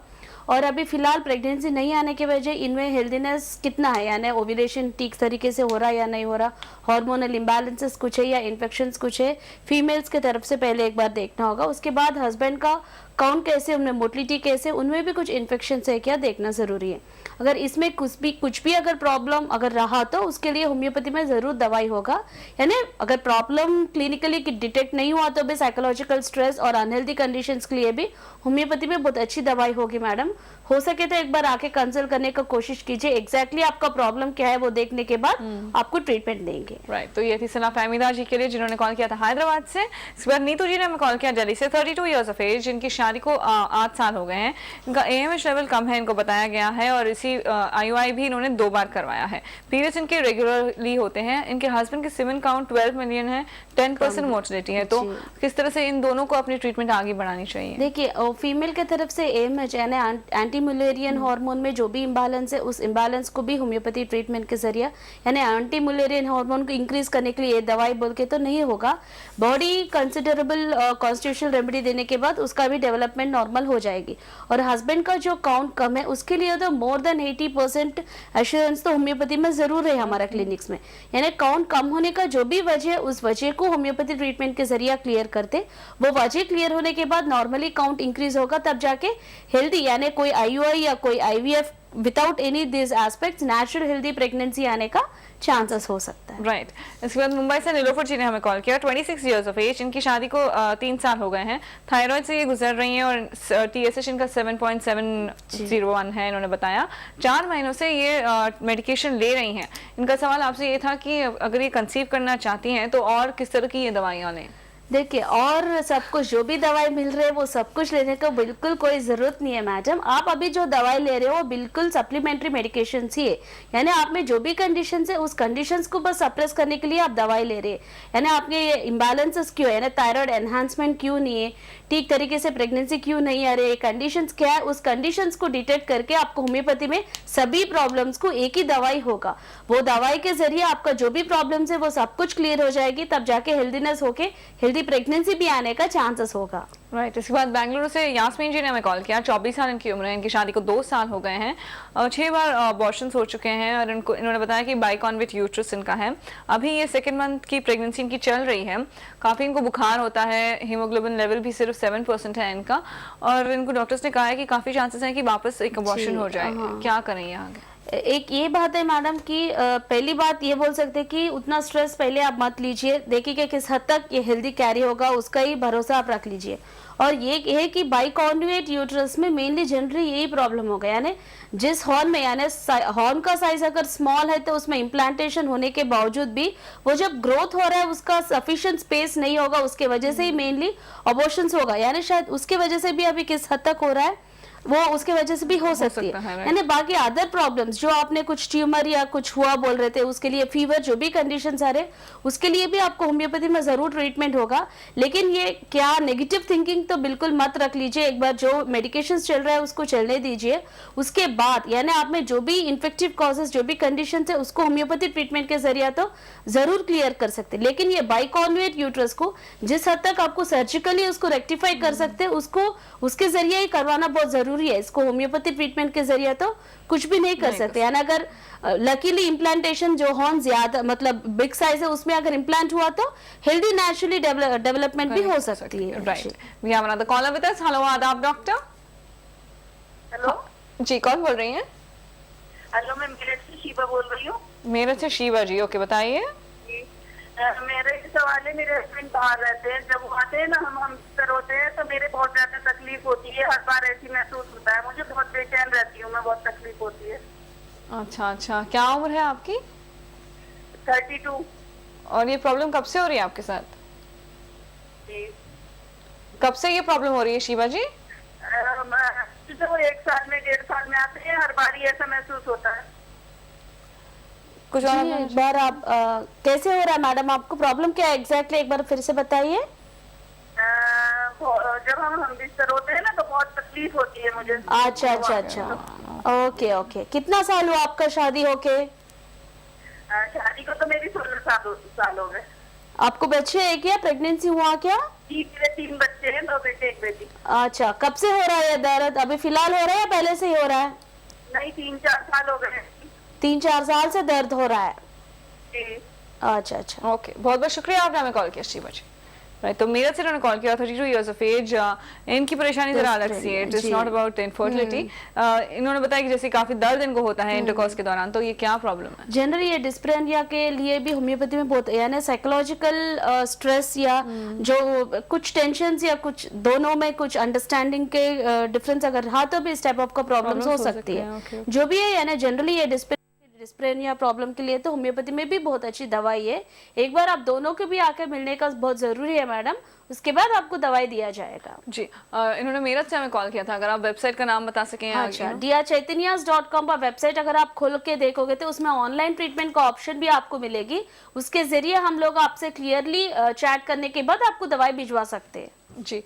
और अभी फिलहाल प्रेगनेंसी नहीं आने की वजह इनमें हेल्दीनेस कितना है, यानी ओव्यूलेशन ठीक तरीके से हो रहा है या नहीं हो रहा, हार्मोनल इम्बैलेंसेस कुछ है या इन्फेक्शंस कुछ है, फीमेल्स की तरफ से पहले एक बार देखना होगा। उसके बाद हस्बैंड का काउंट कैसे, उनमें मोटिलिटी कैसे, उनमें भी कुछ इन्फेक्शन है क्या, देखना जरूरी है। अगर इसमें कुछ भी अगर प्रॉब्लम अगर रहा तो उसके लिए होम्योपैथी में जरूर दवाई होगा। यानी अगर प्रॉब्लम क्लिनिकली डिटेक्ट नहीं हुआ तो भी साइकोलॉजिकल स्ट्रेस और अनहेल्दी कंडीशंस के लिए भी होम्योपैथी में बहुत अच्छी दवाई होगी मैडम। हो सके तो एक बार आके कंसल्ट करने का कोशिश कीजिए, एग्जैक्टली आपका प्रॉब्लम क्या है वो देखने के बाद आपको ट्रीटमेंट देंगे। राइट, तो ये थी सलाह फहमीदा जी के लिए जिन्होंने कॉल किया था हैदराबाद से। इसके बाद नीतू जी ने हमें कॉल किया दिल्ली से, 32 ईयर्स ऑफ एज, जिनकी शादी को 8 साल हो गए हैं। इनका AMH लेवल कम है, इनको बताया गया है, और इसी IUI भी इन्होंने 2 बार करवाया है। पीरियड्स इनके रेगुलरली होते हैं। इनके हस्बैंड के सीमेन काउंट 12 मिलियन है, 10% मोर्टिलिटी है। तो किस तरह से इन दोनों को अपनी ट्रीटमेंट आगे बढ़ानी चाहिए? देखिए, फीमेल के तरफ से AMH यानी एंटी मुलेरियन हार्मोन में जो भी इम्बैलेंस है, उस इम्बैलेंस को भी होम्योपैथी ट्रीटमेंट के जरिए यानी एंटी मुलेरियन हार्मोन को इंक्रीज करने के लिए ये दवाई बोल के तो नहीं होगा। बॉडी कंसिडरेबल कॉन्स्टिट्यूशनल रेमेडी देने के बाद उसका भी डेवलपमेंट नॉर्मल हो जाएगी। और हस्बैंड का जो काउंट कम है उसके लिए तो मोर देन 80% एश्योरेंस तो होम्योपैथी में जरूर है हमारा क्लिनिक्स में। यानी काउंट कम होने का जो भी वजह है, उस वजह को होम्योपैथी ट्रीटमेंट के जरिए क्लियर करते, वो वजह क्लियर होने के बाद नॉर्मली काउंट इंक्रीज होगा, तब जाके हेल्दी यानी कोई IUI या कोई IVF without any this aspects natural healthy pregnancy आने का चांसेस हो सकता है। राइट। इसके बाद मुंबई से नीलोफर जी ने हमें कॉल किया, 26 ईयर्स ऑफ एज, इनकी शादी को 3 साल हो गए हैं। थायराइड से ये गुजर रही हैं और TSH इनका 7.701 है, इन्होंने बताया। 4 महीनों से ये मेडिकेशन ले रही हैं। इनका सवाल आपसे ये था कि अगर ये कंसीव करना चाहती हैं तो और किस तरह की ये दवाइयाँ लें? देखिए, और सब कुछ जो भी दवाई मिल रही है वो सब कुछ लेने का बिल्कुल कोई जरूरत नहीं है मैडम। आप अभी जो दवाई ले रहे हो वो बिल्कुल सप्लीमेंट्री मेडिकेशन ही है, यानी आप में जो भी कंडीशन है उस कंडीशंस को बस सप्रेस करने के लिए आप दवाई ले रहे हैं। यानी आपके ये इम्बैलेंसेस क्यों है, यानी थायराइड एनहांसमेंट क्यों नहीं है, ठीक तरीके से प्रेगनेंसी क्यों नहीं आ रही है, कंडीशंस क्या है, उस कंडीशंस को डिटेक्ट करके आपको होम्योपैथी में सभी प्रॉब्लम्स को एक ही दवाई होगा। वो दवाई के जरिए आपका जो भी प्रॉब्लम्स है वो सब कुछ क्लियर हो जाएगी, तब जाके हेल्दीनेस होके हेल्दी प्रेगनेंसी भी आने का चांसेस होगा। राइट। इसके बाद बेंगलुरु से यास्मीन जी ने हमें कॉल किया, 24 साल इनकी उम्र है, इनकी शादी को 2 साल हो गए हैं, 6 बार अबॉर्शंस हो चुके हैं और इन्होंने बताया कि बाइकॉन्वेट यूट्रस इनका है। अभी ये 2nd मंथ की प्रेगनेंसी इनकी चल रही है। काफ़ी इनको बुखार होता है, हीमोग्लोबिन लेवल भी सिर्फ 7% है इनका, और इनको डॉक्टर्स ने कहा है कि काफ़ी चांसेस हैं कि वापस एक अबॉर्शन हो जाए। क्या करें ये आगे? एक ये बात है मैडम कि पहली बात ये बोल सकते हैं कि उतना स्ट्रेस पहले आप मत लीजिए, देखिए कि किस हद तक ये हेल्दी कैरी होगा, उसका ही भरोसा आप रख लीजिए। और ये है कि बाइकॉन्वेट यूट्रस में मेनली जनरली यही प्रॉब्लम होगा, यानी जिस हॉर्न में, यानी हॉर्न का साइज अगर स्मॉल है तो उसमें इम्प्लांटेशन होने के बावजूद भी वो जब ग्रोथ हो रहा है उसका सफिशिएंट स्पेस नहीं होगा, उसके वजह से ही मेनली अबॉर्शंस होगा। यानी शायद उसके वजह से भी अभी किस हद तक हो रहा है वो उसके वजह से भी हो सकती सकता है, है। right. यानी बाकी अदर प्रॉब्लम्स जो आपने कुछ ट्यूमर या कुछ हुआ बोल रहे थे, उसके लिए फीवर जो भी कंडीशंस आ रहे, उसके लिए भी आपको होम्योपैथी में जरूर ट्रीटमेंट होगा। लेकिन ये क्या नेगेटिव थिंकिंग तो बिल्कुल मत रख लीजिए। एक बार जो मेडिकेशन चल रहा है उसको चलने दीजिए, उसके बाद यानी आप में जो भी इन्फेक्टिव कॉजेज जो भी कंडीशन है उसको होम्योपैथी ट्रीटमेंट के जरिए तो जरूर क्लियर कर सकते हैं। लेकिन ये बाइकॉन्वेट यूट्रस को जिस हद तक आपको सर्जिकली उसको रेक्टिफाई कर सकते हैं, उसको उसके जरिए ही करवाना बहुत जरूरी है। इसको होम्योपैथी ट्रीटमेंट के जरिए तो कुछ भी नहीं कर सकते। यानी अगर लकीली इम्प्लांटेशन जो हॉर्न ज्यादा मतलब बिग साइज है उसमें अगर इम्प्लांट हुआ तो हेल्दी नेचुरली डेवलपमेंट भी हो सकती है। Right, we have another caller with us. Hello, आदाब डॉक्टर। हेलो जी, कौन बोल रही हैं? हेलो, मैं मेरठ से शीबा बोल रही हूँ। मेरठ से शीबा जी, ओके, बताइए। मेरा एक सवाल है, मेरे हस्बैंड बाहर रहते हैं, जब वो आते हैं ना हम बिस्तर होते हैं तो मेरे बहुत ज्यादा तकलीफ होती है, हर बार ऐसी महसूस होता है, मुझे बहुत बेचैन रहती हूँ मैं, बहुत तकलीफ होती है। अच्छा अच्छा, क्या उम्र है आपकी? 32। और ये प्रॉब्लम कब से हो रही है आपके साथ? जी। कब से ये प्रॉब्लम हो रही है शीबा जी? जो 1 साल में 1.5 साल में आते हैं, हर बार ही ऐसा महसूस होता है। कुछ जी, और एक बार आप कैसे हो रहा है मैडम, आपको प्रॉब्लम क्या है एग्जैक्टली, एक बार फिर से बताइए। जब हम बिस्तर होते हैं ना तो बहुत तकलीफ होती है मुझे। अच्छा अच्छा अच्छा, ओके ओके। कितना साल हुआ आपका शादी होके? शादी को तो मेरी 16 साल हो गए। आपको बच्चे है क्या, प्रेगनेंसी हुआ क्या? जी, मेरे 3 बच्चे हैं, 2 बेटे 1 बेटी। अच्छा, कब से हो रहा है ये दर्द, अभी फिलहाल हो रहा है या पहले से ही हो रहा है? नहीं, 3-4 साल हो गए। 3-4 साल से दर्द हो रहा है। जी। अच्छा अच्छा, ओके, बहुत बहुत शुक्रिया आपने हमें कॉल किया शीबा जी। राइट, तो मेरठ से उन्होंने कॉल किया, 32 इयर्स ऑफ एज। इनकी परेशानी जरा अलग सी है, it is not about infertility. इन्होंने बताया कि जैसे काफी दर्द इनको होता है इंटरकॉर्स के दौरान, तो ये क्या प्रॉब्लम है? जनरली ये डिस्पेनिया के लिए भी होम्योपैथी में बहुत यानी साइकोलॉजिकल स्ट्रेस या जो कुछ टेंशन या कुछ दोनों में कुछ अंडरस्टैंडिंग के डिफरेंस अगर रहा तो भी इस टाइप ऑफ का प्रॉब्लम्स हो सकती है। जो भी है यानी जनरली ये डिस्पेनिया प्रॉब्लम के लिए तो होम्योपैथी में भी बहुत अच्छी दवाई है। एक बार आप दोनों के भी आके मिलने का बहुत जरूरी है मैडम, उसके बाद आपको दवाई दिया जाएगा। जी, इन्होंने मेरठ से हमें कॉल किया था, अगर आप वेबसाइट का नाम बता सकें। अच्छा, diachaitanyas.com पर वेबसाइट अगर आप खोल के देखोगे तो उसमें ऑनलाइन ट्रीटमेंट का ऑप्शन भी आपको मिलेगी, उसके जरिए हम लोग आपसे क्लियरली चैट करने के बाद आपको दवाई भिजवा सकते हैं। जी,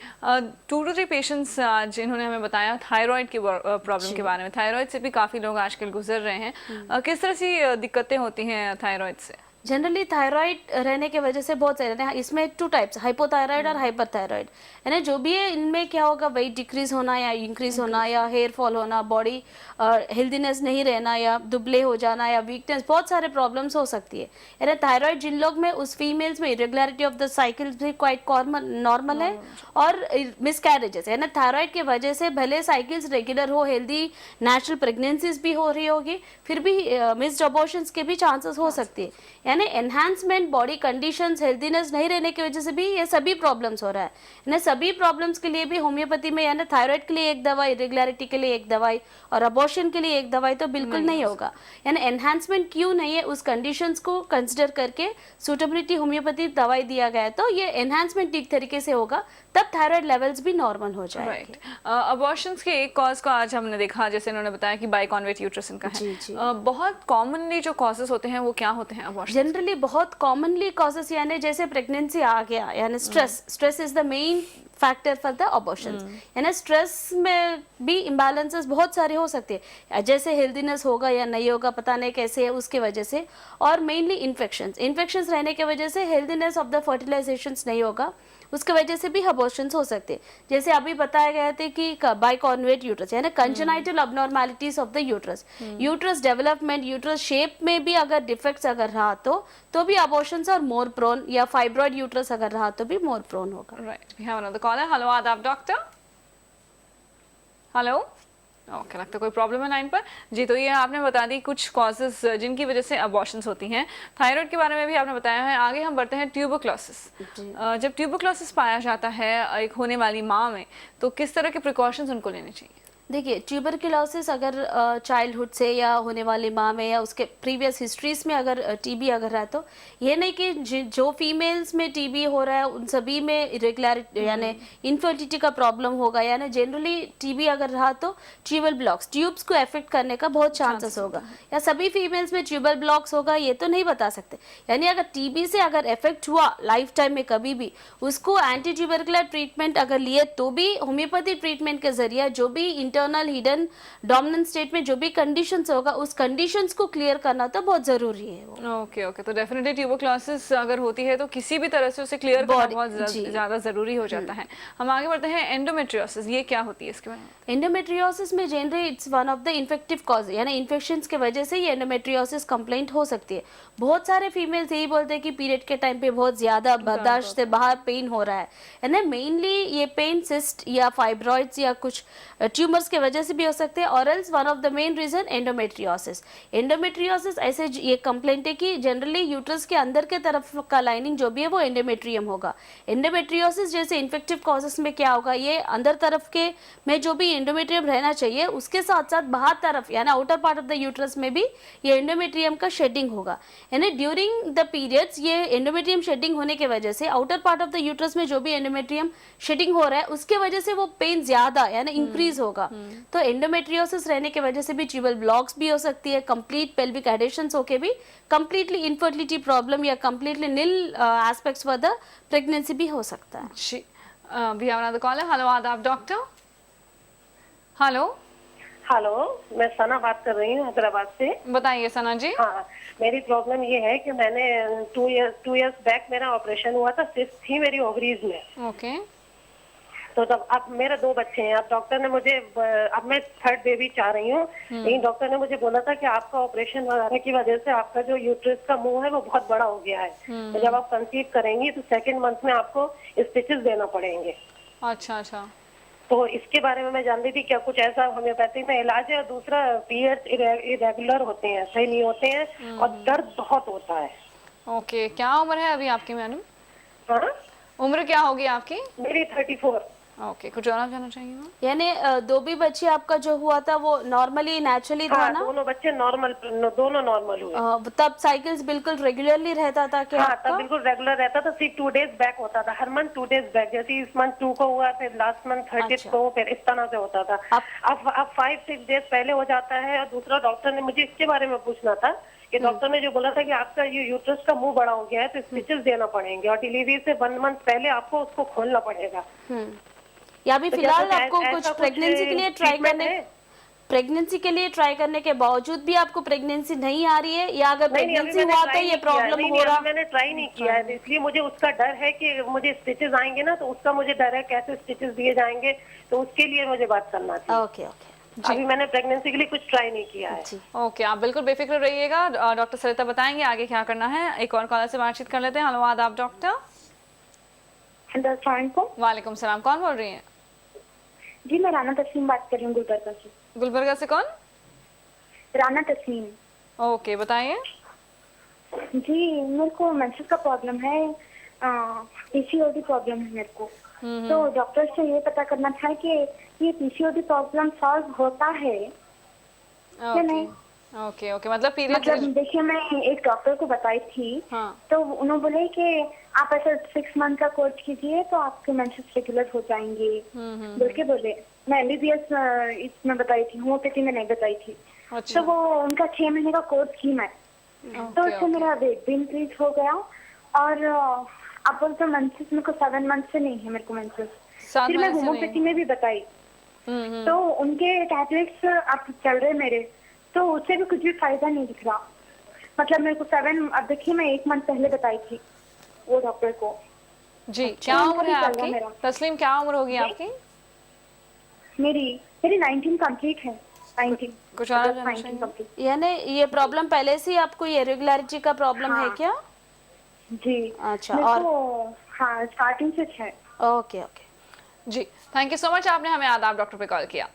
2 to 3 पेशेंट्स आज इन्होंने हमें बताया थायराइड की प्रॉब्लम के बारे में। थायराइड से भी काफी लोग आजकल गुजर रहे हैं, किस तरह से दिक्कतें होती हैं थायराइड से? जनरली थायराइड रहने के वजह से बहुत सारे इसमें 2 टाइप्स, हाइपोथायराइड और हाइपरथायराइड। यानी जो भी है इनमें क्या होगा, वेट डिक्रीज होना या इंक्रीज होना या हेयर फॉल होना, बॉडी हेल्दीनेस नहीं रहना या दुबले हो जाना या वीकनेस, बहुत सारे प्रॉब्लम्स हो सकती है। यानी थायराइड जिन लोग में उस फीमेल्स में इरेगुलरिटी ऑफ द साइकिल्स भी क्वाइट नॉर्मल है और मिसकैरेजेस, यानी थायराइड की वजह से भले साइकिल्स रेगुलर हो, हेल्दी नेचुरल प्रेगनेंसीज भी हो रही होगी, फिर भी मिस्ड अबॉर्शंस के भी चांसेस हो सकती है। यानी एनहांसमेंट बॉडी कंडीशंस हेल्दीनेस नहीं रहने की वजह से भी ये सभी प्रॉब्लम्स हो रहा है। यानी सभी प्रॉब्लम्स के लिए भी होम्योपैथी में यानी थायराइड के लिए एक दवाई, इरेगुलरिटी के लिए एक दवाई और अबॉर्शन के लिए एक दवाई तो बिल्कुल नहीं होगा। यानी एनहांसमेंट क्यों नहीं है, उस कंडीशंस को कंसिडर करके सूटेबिलिटी होम्योपैथी दवाई दिया गया है, तो ये एनहांसमेंट ठीक तरीके से होगा तब थायराइड लेवल्स भी नॉर्मल हो जाएंगे। राइट, अबॉर्शंस के एक कॉज को आज हमने देखा, जैसे इन्होंने बताया कि बाइकॉन्वेट यूट्रस इनका है। जी, जी। बहुत कॉमनली जो कॉजेस होते हैं वो क्या होते हैं अबॉर्शन? जनरली बहुत कॉमनली कॉजेस यानी जैसे प्रेगनेंसी आ गया यानी stress is the main factor for the abortions. यानी स्ट्रेस में भी इम्बैलेंसेस बहुत सारे हो सकते हैं, जैसे हेल्दीनेस होगा या नहीं होगा पता नहीं कैसे है उसके वजह से, और मेनली इन्फेक्शंस रहने की वजह से हेल्दीनेस ऑफ द फर्टिलाइजेशंस नहीं होगा, उसके वजह से भी अबॉर्शंस हो सकते हैं। जैसे अभी बताया गया था कि बाइकॉन्वेट यूट्रस यानी congenital abnormalities of the uterus development, uterus shape में भी अगर डिफेक्ट्स अगर रहा तो भी अबॉर्शंस और मोर प्रोन, या फाइब्रॉइड यूट्रस अगर रहा तो भी मोर प्रोन होगा। Right, we have another caller. Hello, आदाब डॉक्टर। हेलो, ओके, लगता है कोई प्रॉब्लम है लाइन पर। जी, तो ये आपने बता दी कुछ कॉजेस जिनकी वजह से अबॉर्शंस होती हैं। थायराइड के बारे में भी आपने बताया है। आगे हम बढ़ते हैं ट्यूबरक्लोसिस। जब ट्यूबरक्लोसिस पाया जाता है एक होने वाली माँ में, तो किस तरह के प्रिकॉशंस उनको लेने चाहिए? देखिए, ट्यूबरकुलोसिस अगर चाइल्डहुड से या होने वाली माँ में या उसके प्रीवियस हिस्ट्रीज में अगर टीबी अगर रहा, तो ये नहीं कि जो फीमेल्स में टीबी हो रहा है उन सभी में इरेगुलरिटी यानी इनफर्टिलिटी का प्रॉब्लम होगा। यानी जनरली टीबी अगर रहा तो ट्यूबल ब्लॉक्स ट्यूब्स को अफेक्ट करने का बहुत चांसेस होगा, या सभी फीमेल्स में ट्यूबल ब्लॉक्स होगा ये तो नहीं बता सकते। यानी अगर टीबी से अगर इफेक्ट हुआ लाइफ टाइम में कभी भी, उसको एंटी ट्यूबरकुलर ट्रीटमेंट अगर लिए तो भी होम्योपैथी ट्रीटमेंट के जरिए जो भी इंटरनल हिडन डोमिनेंट स्टेट में जो भी कंडीशंस होगा उस कंडीशंस को क्लियर करना तो बहुत जरूरी है वो। ओके ओके, तो डेफिनेटली ट्यूबरकुलोसिस अगर होती है तो किसी भी तरह से उसे क्लियर करना बहुत ज्यादा जरूरी हो जाता है। हम आगे बढ़ते हैं, एंडोमेट्रियोसिस ये क्या होती है इसके बारे में? एंडोमेट्रियोसिस में generally it's one of the infective cause, यानी इन्फेक्शंस के वजह से ये एंडोमेट्रियोसिस कंप्लेंट हो सकती है। बहुत सारे फीमेल्स यही बोलते हैं कि पीरियड के टाइम पे बहुत ज्यादा बर्दाश्त से बाहर पेन हो रहा है, यानी मेनली ये पेन सिस्ट या फाइब्रॉइड्स या कुछ ट्यूमर्स के वजह से भी हो सकते हैं, और else one of the main reason endometriosis. Endometriosis ऐसे ये कंप्लेंट है कि जनरली यूट्रस के अंदर के तरफ का लाइनिंग जो भी है वो एंडोमेट्रियम होगा। एंडोमेट्रियोसिस जैसे इन्फेक्टिव कॉजेस में क्या होगा, ये अंदर तरफ के में जो भी एंडोमेट्रियम रहना चाहिए उसके साथ साथ बाहर तरफ यानी outer part of the uterus में भी ये एंडोमेट्रियम का शेडिंग होगा। यानी ड्यूरिंग द पीरियड्स ये एंडोमेट्रियम शेडिंग होने के वजह से outer part of the uterus में जो भी एंडोमेट्रियम शेडिंग हो रहा है उसके वजह से वो पेन ज्यादा यानी इंक्रीज होगा। तो एंडोमेट्रियोसिस रहने की वजह से भी ट्यूबल ब्लॉक्स भी हो सकती है, कंप्लीट पेल्विक एडेशंस होके भी कंप्लीटली इनफर्टिलिटी प्रॉब्लम या completely nil aspects for the pregnancy भी हो सकता है। जी, भी हमारा कॉल है। हेलो आदाब डॉक्टर। हेलो हेलो, मैं सना बात कर रही हूँ हैदराबाद से। बताइए सना जी। हाँ, मेरी प्रॉब्लम ये है कि मैंने 2 इयर्स बैक मेरा ऑपरेशन हुआ था, सिस्ट थी मेरी ओवरीज में। ओके, तो तब अब मेरे 2 बच्चे हैं। अब डॉक्टर ने मुझे, अब मैं 3rd बेबी चाह रही हूँ, लेकिन डॉक्टर ने मुझे बोला था कि आपका ऑपरेशन वगैरह की वजह से आपका जो यूट्रस का मुंह है वो बहुत बड़ा हो गया है, तो जब आप कंसीव करेंगी तो 2nd मंथ में आपको स्टिचेस देना पड़ेंगे। अच्छा अच्छा, तो इसके बारे में मैं जानती थी क्या कुछ ऐसा होम्योपैथी में इलाज है। और दूसरा, पीरियड्स इरेगुलर होते हैं, सही नहीं होते हैं और दर्द बहुत होता है। ओके, क्या उम्र है अभी आपकी मैडम? हाँ, उम्र क्या होगी आपकी? मेरी 34। ओके, कुछ और आप जानना चाहिए? यानी 2 भी बच्चे आपका जो हुआ था वो नॉर्मली नेचुरली था ना? दोनों बच्चे नॉर्मल, दोनों नॉर्मल हुए। तब साइकिल्स बिल्कुल रेगुलरली रहता था क्या? हाँ, तब बिल्कुल रेगुलर रहता था, सिर्फ 2 डेज बैक होता था, हर मंथ 2 डेज बैक। जैसे इस मंथ 2 को हुआ, फिर लास्ट मंथ 30 को, फिर इस तरह से होता था। अब 5-6 डेज पहले हो जाता है। और दूसरा, डॉक्टर ने मुझे इसके बारे में पूछना था कि डॉक्टर ने जो बोला था कि आपका ये यूट्रस का मुंह बड़ा हो गया है तो स्टिचेस देना पड़ेंगे और डिलीवरी से 1 मंथ पहले आपको उसको खोलना पड़ेगा। या भी तो फिलहाल क्या आपको कुछ प्रेगनेंसी के लिए ट्राई करने के बावजूद भी आपको प्रेगनेंसी नहीं आ रही है, या अगर प्रेगनेंसी हुआ तो ये प्रॉब्लम हो रहा? मैंने ट्राई नहीं किया है, इसलिए मुझे उसका डर है कि मुझे स्टिचेस आएंगे ना, तो उसका मुझे डर है कैसे स्टिचेस दिए जाएंगे, तो उसके लिए मुझे बात करना थी। ओके ओके, अभी मैंने प्रेगनेंसी के लिए कुछ ट्राई नहीं किया है। ओके, आप बिल्कुल बेफिक्र रहिएगा, डॉक्टर सरिता बताएंगे आगे क्या करना है। एक और कॉलर से बातचीत कर लेते हैं। हेलो आदाब डॉक्टर। वालेकुम सलाम, कौन बोल रही हैं? जी, मैं राना तस्लीम बात कर रही हूँ गुलबर्गा से। गुलबर्गा से कौन? राना तस्लीम। ओके, बताइए। जी, मेरे को मेंसेस का प्रॉब्लम है, पीसीओडी प्रॉब्लम है मेरे को। तो डॉक्टर से ये पता करना था कि ये पीसीओडी प्रॉब्लम सॉल्व होता है या नहीं। ओके ओके, मतलब पीरियड, मतलब देखिए, मैं एक डॉक्टर को बताई थी। हाँ। तो उन्होंने बोले कि आप ऐसा 6 मंथ का कोर्स कीजिए तो आपके मेंसेस रेगुलर हो जाएंगे बोल के बोले। मैं एमबीबीएस इसमें बताई थी, होम्योपैथी में नहीं बताई थी। अच्छा। तो वो उनका 6 महीने का कोर्स की मैं, तो उससे मेरा वेट भी इंक्रीज हो गया। और अब बोलते मेंसेस मेरे को 7 मंथ से नहीं है मेरे को मेंसेस। फिर मैं होम्योपैथी में भी बताई, तो उनके टैबलेट्स अब चल रहे मेरे, तो उससे भी कुछ भी फायदा नहीं दिख रहा। मतलब मेरे को 7, अब देखिए मैं 1 मंथ पहले बताई थी वो डॉक्टर को। जी, क्या उम्र है आपकी तस्लीम? क्या उम्र होगी आपकी? मेरी 19 कंप्लीट है। 19 कुछ और कंप्लीट। यानी ये प्रॉब्लम पहले से आपको ये इरेगुलरिटी का प्रॉब्लम है क्या? जी, अच्छा। और हाँ, स्टार्टिंग से है। ओके ओके जी, थैंक यू सो मच, आपने हमें आदाब डॉक्टर पे कॉल किया।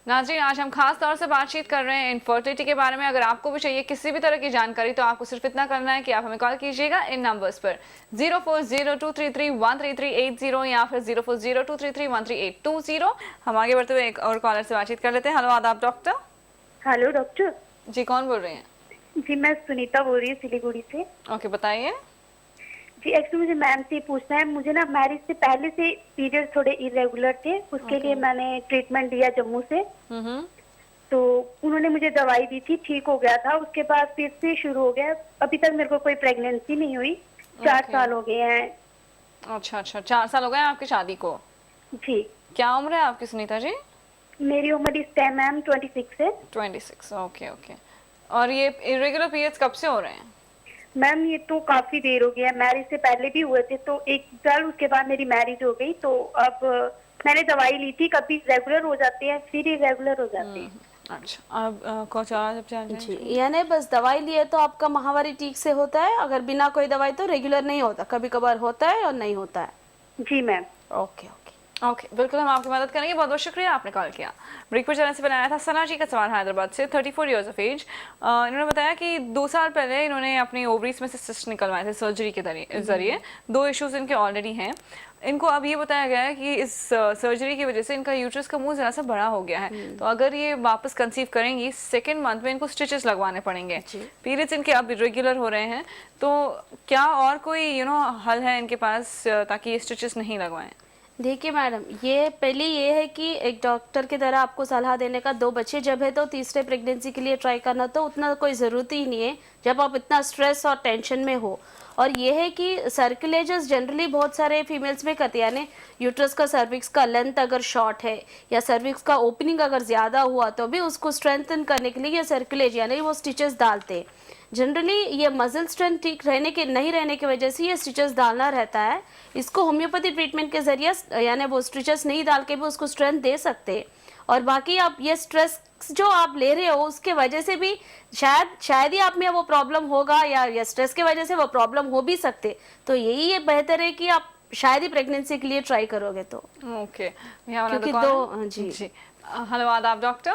नाज़रीन, आज हम खास तौर से बातचीत कर रहे हैं इनफर्टिलिटी के बारे में। अगर आपको भी चाहिए किसी भी तरह की जानकारी तो आपको सिर्फ इतना करना है कि आप हमें कॉल कीजिएगा इन नंबर्स पर 0402331380 या फिर 0402331380। हम आगे बढ़ते हुए एक और कॉलर से बातचीत कर लेते हैं। हेलो, आदाब डॉक्टर। हेलो डॉक्टर जी, कौन बोल रहे हैं? जी मैं सुनीता बोल रही हूँ सिलीगुड़ी से। ओके, बताइए। जी एक्चुअली मुझे मैम से पूछना है, मुझे ना मैरिज से पहले से पीरियड थोड़े इरेगुलर थे, उसके लिए मैंने ट्रीटमेंट लिया जम्मू से। तो उन्होंने मुझे दवाई दी थी, ठीक हो गया था। उसके बाद फिर से शुरू हो गया। अभी तक मेरे को कोई प्रेगनेंसी नहीं हुई। 4 साल हो गए हैं। अच्छा, 4 साल हो गए आपकी शादी को। जी। क्या उम्र है आपकी सुनीता जी? मेरी उम्र इस टाइम मैम 26 है। 26। ओके। और ये इरेगुलर पीरियड्स कब से हो रहे हैं? मैम ये तो काफी देर हो गया, मैरिज से पहले भी हुए थे तो 1 साल, उसके बाद मेरी मैरिज हो गई। तो अब मैंने दवाई ली थी, कभी रेगुलर हो जाते हैं फिर इरेगुलर हो जाते हैं। अच्छा, अब कुछ और जी, यानी बस दवाई लिए तो आपका माहवारी ठीक से होता है, अगर बिना कोई दवाई तो रेगुलर नहीं होता, कभी कभार होता है और नहीं होता है। जी मैम। ओके, बिल्कुल हम आपकी मदद करेंगे। बहुत बहुत शुक्रिया आपने कॉल किया। ब्रेक पर जाने से पहले आया था सना जी का सवाल हैदराबाद से, 34 ईयर्स ऑफ एज। इन्होंने बताया कि 2 साल पहले इन्होंने अपनी ओवरीज में से सिस्ट निकलवाए थे सर्जरी के जरिए। 2 इश्यूज इनके ऑलरेडी हैं। इनको अब ये बताया गया है कि इस सर्जरी की वजह से इनका यूट्रस का मुंह जरा सा बड़ा हो गया है। तो अगर ये वापस कंसीव करेंगी 2nd मंथ में इनको स्टिचेस लगवाने पड़ेंगे। पीरियड्स इनके अब इरेगुलर हो रहे हैं, तो क्या और कोई हल है इनके पास ताकि ये स्टिचेस नहीं लगवाएं? देखिए मैडम, ये पहले ये है कि एक डॉक्टर की तरह आपको सलाह देने का, 2 बच्चे जब है तो तीसरे प्रेगनेंसी के लिए ट्राई करना तो उतना कोई ज़रूरत ही नहीं है जब आप इतना स्ट्रेस और टेंशन में हो। और ये है कि सर्कुलेजर्स जनरली बहुत सारे फीमेल्स में करते हैं, यानी यूट्रस का सर्विक्स का लेंथ अगर शॉर्ट है या सर्विक्स का ओपनिंग अगर ज़्यादा हुआ तो भी उसको स्ट्रेंथन करने के लिए ये सर्कुलेज यानी वो स्टिचेस डालते हैं। जनरली ये मसल स्ट्रेंथ ठीक नहीं रहने की वजह से ये स्टिचेस डालना रहता है। इसको होम्योपैथी ट्रीटमेंट के जरिए यानी वो स्टिचेस नहीं डाल के भी उसको स्ट्रेंथ दे सकते हैं। और बाकी आप ये स्ट्रेस जो आप ले रहे हो उसके वजह से भी शायद ही आप में वो प्रॉब्लम होगा या स्ट्रेस की वजह से वो प्रॉब्लम हो भी सकते। तो यही ये बेहतर है कि आप शायद ही प्रेगनेंसी के लिए ट्राई करोगे तो। ओके, क्योंकि जी। हेलो, आदाब डॉक्टर।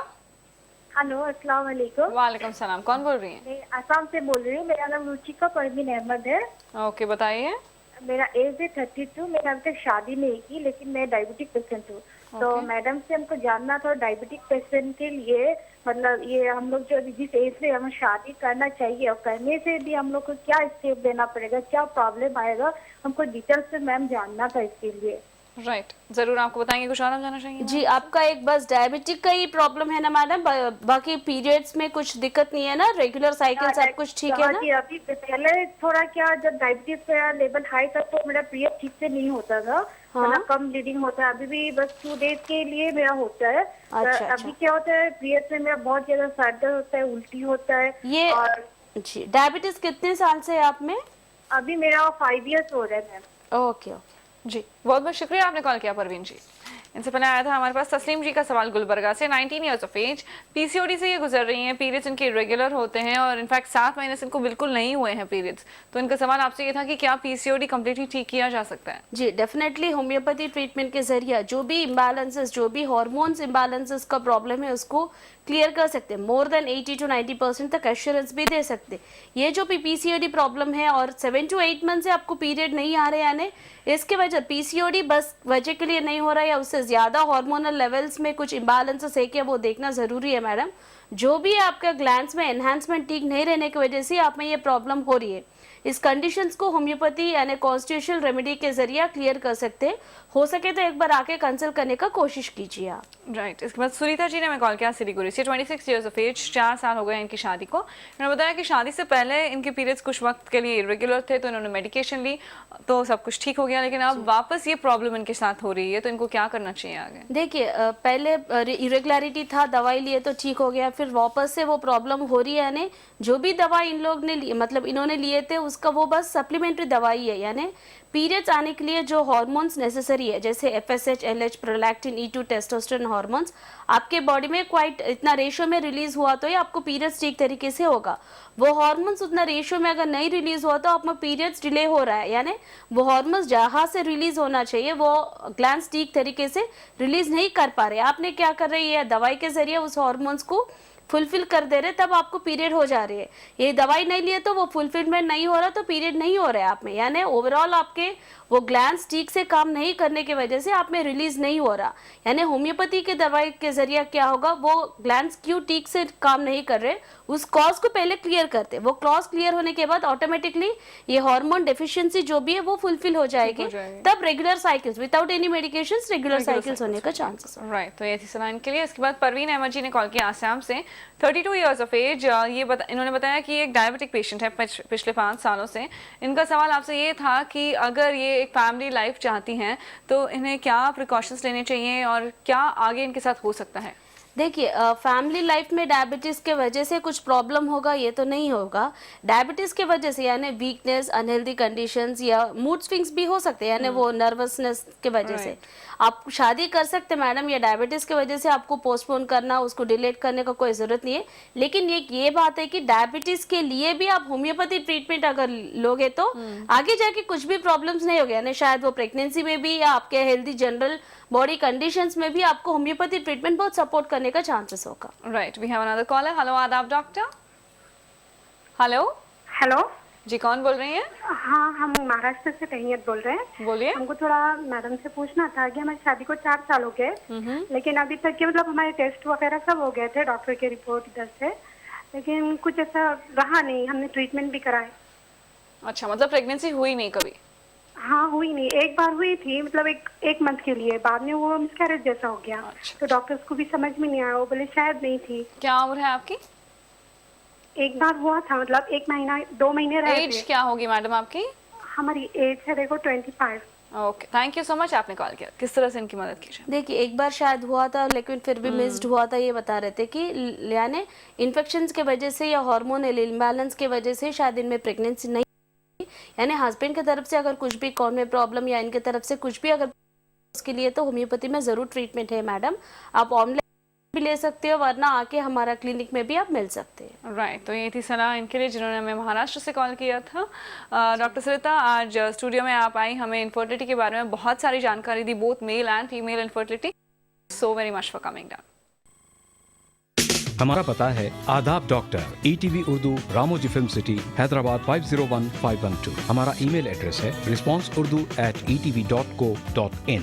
हेलो, अस्सलाम वालेकुम। वालेकुम सलाम। कौन बोल रही हैं? मैं आसाम से बोल रही हूँ। मेरा नाम रुचिका परवीन अहमद है। ओके, बताइए। मेरा एज है 32। मैंने अभी तक शादी नहीं की, लेकिन मैं डायबिटिक पेशेंट हूँ। तो मैडम से हमको जानना था डायबिटिक पेशेंट के लिए, मतलब ये हम लोग जो जिस एज में हमें शादी करना चाहिए और करने से भी हम लोग को क्या स्टेप लेना पड़ेगा, क्या प्रॉब्लम आएगा, हमको डिटेल्स से मैम जानना था इसके लिए। राइट, जरूर आपको बताएंगे। कुछ और हम जानना चाहेंगे? जी, आपका एक बस डायबिटिक का ही प्रॉब्लम है ना मैडम, बाकी पीरियड्स में कुछ दिक्कत नहीं है ना, रेगुलर साइकिल सब कुछ ठीक है ना? जी, अभी पहले थोड़ा क्या जब डायबिटीज का लेवल हाई था तो मेरा पीरियड ठीक से नहीं होता था। मतलब कम ब्लीडिंग होता है। अभी भी बस 2 डेज के लिए मेरा होता है। अच्छा। अभी क्या होता है, पीरियड में मेरा बहुत ज्यादा सर दर्द होता है, उल्टी होता है। ये और जी, डायबिटीज कितने साल से है आप में? अभी मेरा 5 इयर्स हो रहा है मैम। ओके। जी, बहुत बहुत शुक्रिया आपने कॉल किया परवीन जी। इनसे पहले आया था हमारे पास तस्लीम जी का सवाल गुलबर्गा से, 19 ईयर्स ऑफ एज। पीसीओडी से ये गुजर रही हैं, पीरियड्स इनके रेगुलर होते हैं और इनफैक्ट 7 महीने से इनको बिल्कुल नहीं हुए हैं पीरियड्स। तो इनका सवाल आपसे ये था कि क्या पीसीओडी कम्प्लीटली ठीक किया जा सकता है? जी, डेफिनेटली होम्योपैथी ट्रीटमेंट के जरिए जो भी इम्बैलेंसेस, जो भी हार्मोन्स इम्बैलेंसेस का प्रॉब्लम है उसको क्लियर कर सकते हैं। मोर देन 80 to 90% तक एश्योरेंस भी दे सकते। ये जो भी पीसीओडी प्रॉब्लम है और 7 to 8 मंथ से आपको पीरियड नहीं आ रहे, यानी इसके वजह पीसीओडी बस वजह के लिए नहीं हो रहा है या उससे ज़्यादा हार्मोनल लेवल्स में कुछ इम्बैलेंसेस है क्या, वो देखना ज़रूरी है मैडम। जो भी आपका ग्लैंड्स में एनहांसमेंट ठीक नहीं रहने की वजह से आप में ये प्रॉब्लम हो रही है, इस कंडीशंस को होम्योपैथी यानी कॉन्स्टिट्यूशनल रेमेडी के जरिए क्लियर कर सकते हैं। हो सके तो एक बार आके कंसल्ट करने का कोशिश कीजिए आप। राइट, इसके बाद सुनीता जी ने मैं कॉल किया सिलीगुड़ी से, 26 ईयर्स ऑफ एज, 4 साल हो गए इनकी शादी को। इन्होंने बताया कि शादी से पहले इनके पीरियड्स कुछ वक्त के लिए इरेगुलर थे, तो इन्होंने मेडिकेशन ली तो सब कुछ ठीक हो गया, लेकिन अब वापस ये प्रॉब्लम इनके साथ हो रही है, तो इनको क्या करना चाहिए आगे? देखिए, पहले इरेगुलरिटी था, दवाई लिए तो ठीक हो गया, फिर वापस से वो प्रॉब्लम हो रही है, यानी जो भी दवा इन लोग ने लिए, मतलब इन्होंने लिए थे, उसका वो बस सप्लीमेंट्री दवाई है। यानी पीरियड्स आने के लिए जो हार्मोन्स नेसेसरी है, जैसे FSH, LH, prolactin, E2, testosterone hormones आपके बॉडी में क्वाइट इतना रेशियो में रिलीज हुआ तो ही आपको पीरियड्स ठीक तरीके से होगा। वो हार्मोन्स उतना रेशियो में अगर नहीं रिलीज हुआ तो आप में पीरियड्स डिले हो रहा है, यानी वो हार्मोन्स जहाँ से रिलीज होना चाहिए वो ग्लैंड्स ठीक तरीके से रिलीज नहीं कर पा रहे। आपने क्या कर रही है, दवाई के जरिए उस हार्मोन्स को फुलफिल कर दे रहे, तब आपको पीरियड हो जा रही है। ये दवाई नहीं लिए तो वो फुलफिलमेंट नहीं हो रहा, तो पीरियड नहीं हो रहा है आप में, यानी ओवरऑल आपके वो ग्लैंड्स ठीक से काम नहीं करने की वजह से आप में रिलीज नहीं हो रहा। यानी होम्योपैथी के दवाई के जरिए क्या होगा, वो ग्लैंड्स क्यों ठीक से काम नहीं कर रहे, उस कॉज को पहले क्लियर करते। वो कॉज क्लियर होने के बाद ऑटोमेटिकली ये हार्मोन डेफिशिएंसी जो भी है वो फुलफिल हो जाएगी, तब regular cycles without any medications regular cycles होने का चांसेस। राइट, तो ये थी सलाह के लिए। इसके बाद परवीन अहमद जी ने कॉल किया आसाम से, 32 इयर्स ऑफ एज। इन्होंने बताया कि एक डायबिटिक पेशेंट है पिछले 5 सालों से। इनका सवाल आपसे ये था कि अगर ये एक फैमिली लाइफ चाहती हैं तो इन्हें क्या प्रिकॉशंस लेने चाहिए और क्या आगे इनके साथ हो सकता है? देखिए, फैमिली लाइफ में डायबिटीज़ के वजह से कुछ प्रॉब्लम होगा ये तो नहीं होगा। डायबिटीज़ के वजह से यानी वीकनेस, अनहेल्दी कंडीशंस या मूड स्विंग्स भी हो सकते हैं, यानी वो नर्वसनेस के वजह से आप शादी कर सकते हैं मैडम। या डायबिटीज़ की वजह से आपको पोस्टपोन करना, उसको डिलेट करने का कोई ज़रूरत नहीं है। लेकिन ये बात है कि डायबिटीज़ के लिए भी आप होम्योपैथी ट्रीटमेंट अगर लोगे तो आगे जाके कुछ भी प्रॉब्लम्स नहीं होगी, यानी शायद वो प्रेगनेंसी में भी या आपके हेल्दी जनरल बॉडी कंडीशंस में भी आपको होम्योपैथी ट्रीटमेंट बहुत सपोर्ट करने का चांसेस होगा। Right, we have another caller. Hello, आदाब डॉक्टर। हेलो हेलो जी, कौन बोल रही हैं? हाँ, हम महाराष्ट्र से तहनीत बोल रहे हैं। बोलिए। हमको थोड़ा मैडम से पूछना था कि हमारी शादी को 4 साल हो गए, लेकिन अभी तक के मतलब हमारे टेस्ट वगैरह सब हो गए थे, डॉक्टर की रिपोर्ट इधर से, लेकिन कुछ ऐसा रहा नहीं। हमने ट्रीटमेंट भी कराए। अच्छा, मतलब प्रेगनेंसी हुई नहीं कभी? हाँ, हुई नहीं। एक बार हुई थी, मतलब एक मंथ के लिए, बाद में वो मिसकैरेज जैसा हो गया। अच्छा। तो डॉक्टर्स को भी समझ में नहीं आया, वो बोले शायद नहीं थी। क्या उम्र है आपकी? एक बार हुआ था, मतलब 1 महीना 2 महीने रहे थे। एज क्या होगी मैडम आपकी? हमारी एज है देखो 25। Okay, thank you so much, आपने कॉल किया। किस तरह से इनकी मदद की जाए? देखिए, एक बार शायद हुआ था लेकिन फिर भी मिस्ड हुआ था। ये बता रहे थे कि यानी इन्फेक्शंस के वजह से या हार्मोनल इम्बैलेंस के वजह से शायद इनमें प्रेगनेंसी नहीं, यानी हस्बैंड की तरफ से अगर कुछ भी कौन में प्रॉब्लम या इनके तरफ से कुछ भी अगर उसके लिए तो होम्योपैथी में ज़रूर ट्रीटमेंट है मैडम। आप ऑनलाइन भी ले सकते हो, वरना आके हमारा क्लिनिक में भी आप मिल सकते हैं। राइट, तो ये थी सलाह इनके लिए जिन्होंने हमें महाराष्ट्र से कॉल किया था। डॉक्टर सरिता आज स्टूडियो में आप आई, हमें इनफर्टिलिटी के बारे में बहुत सारी जानकारी दी, both male and female infertility. So very much for coming down. हमारा पता है आदाब doctor, ETV Urdu, Ramoji film city, Hyderabad 501512। हमारा ईमेल एड्रेस है responseurdu@etv.co.in।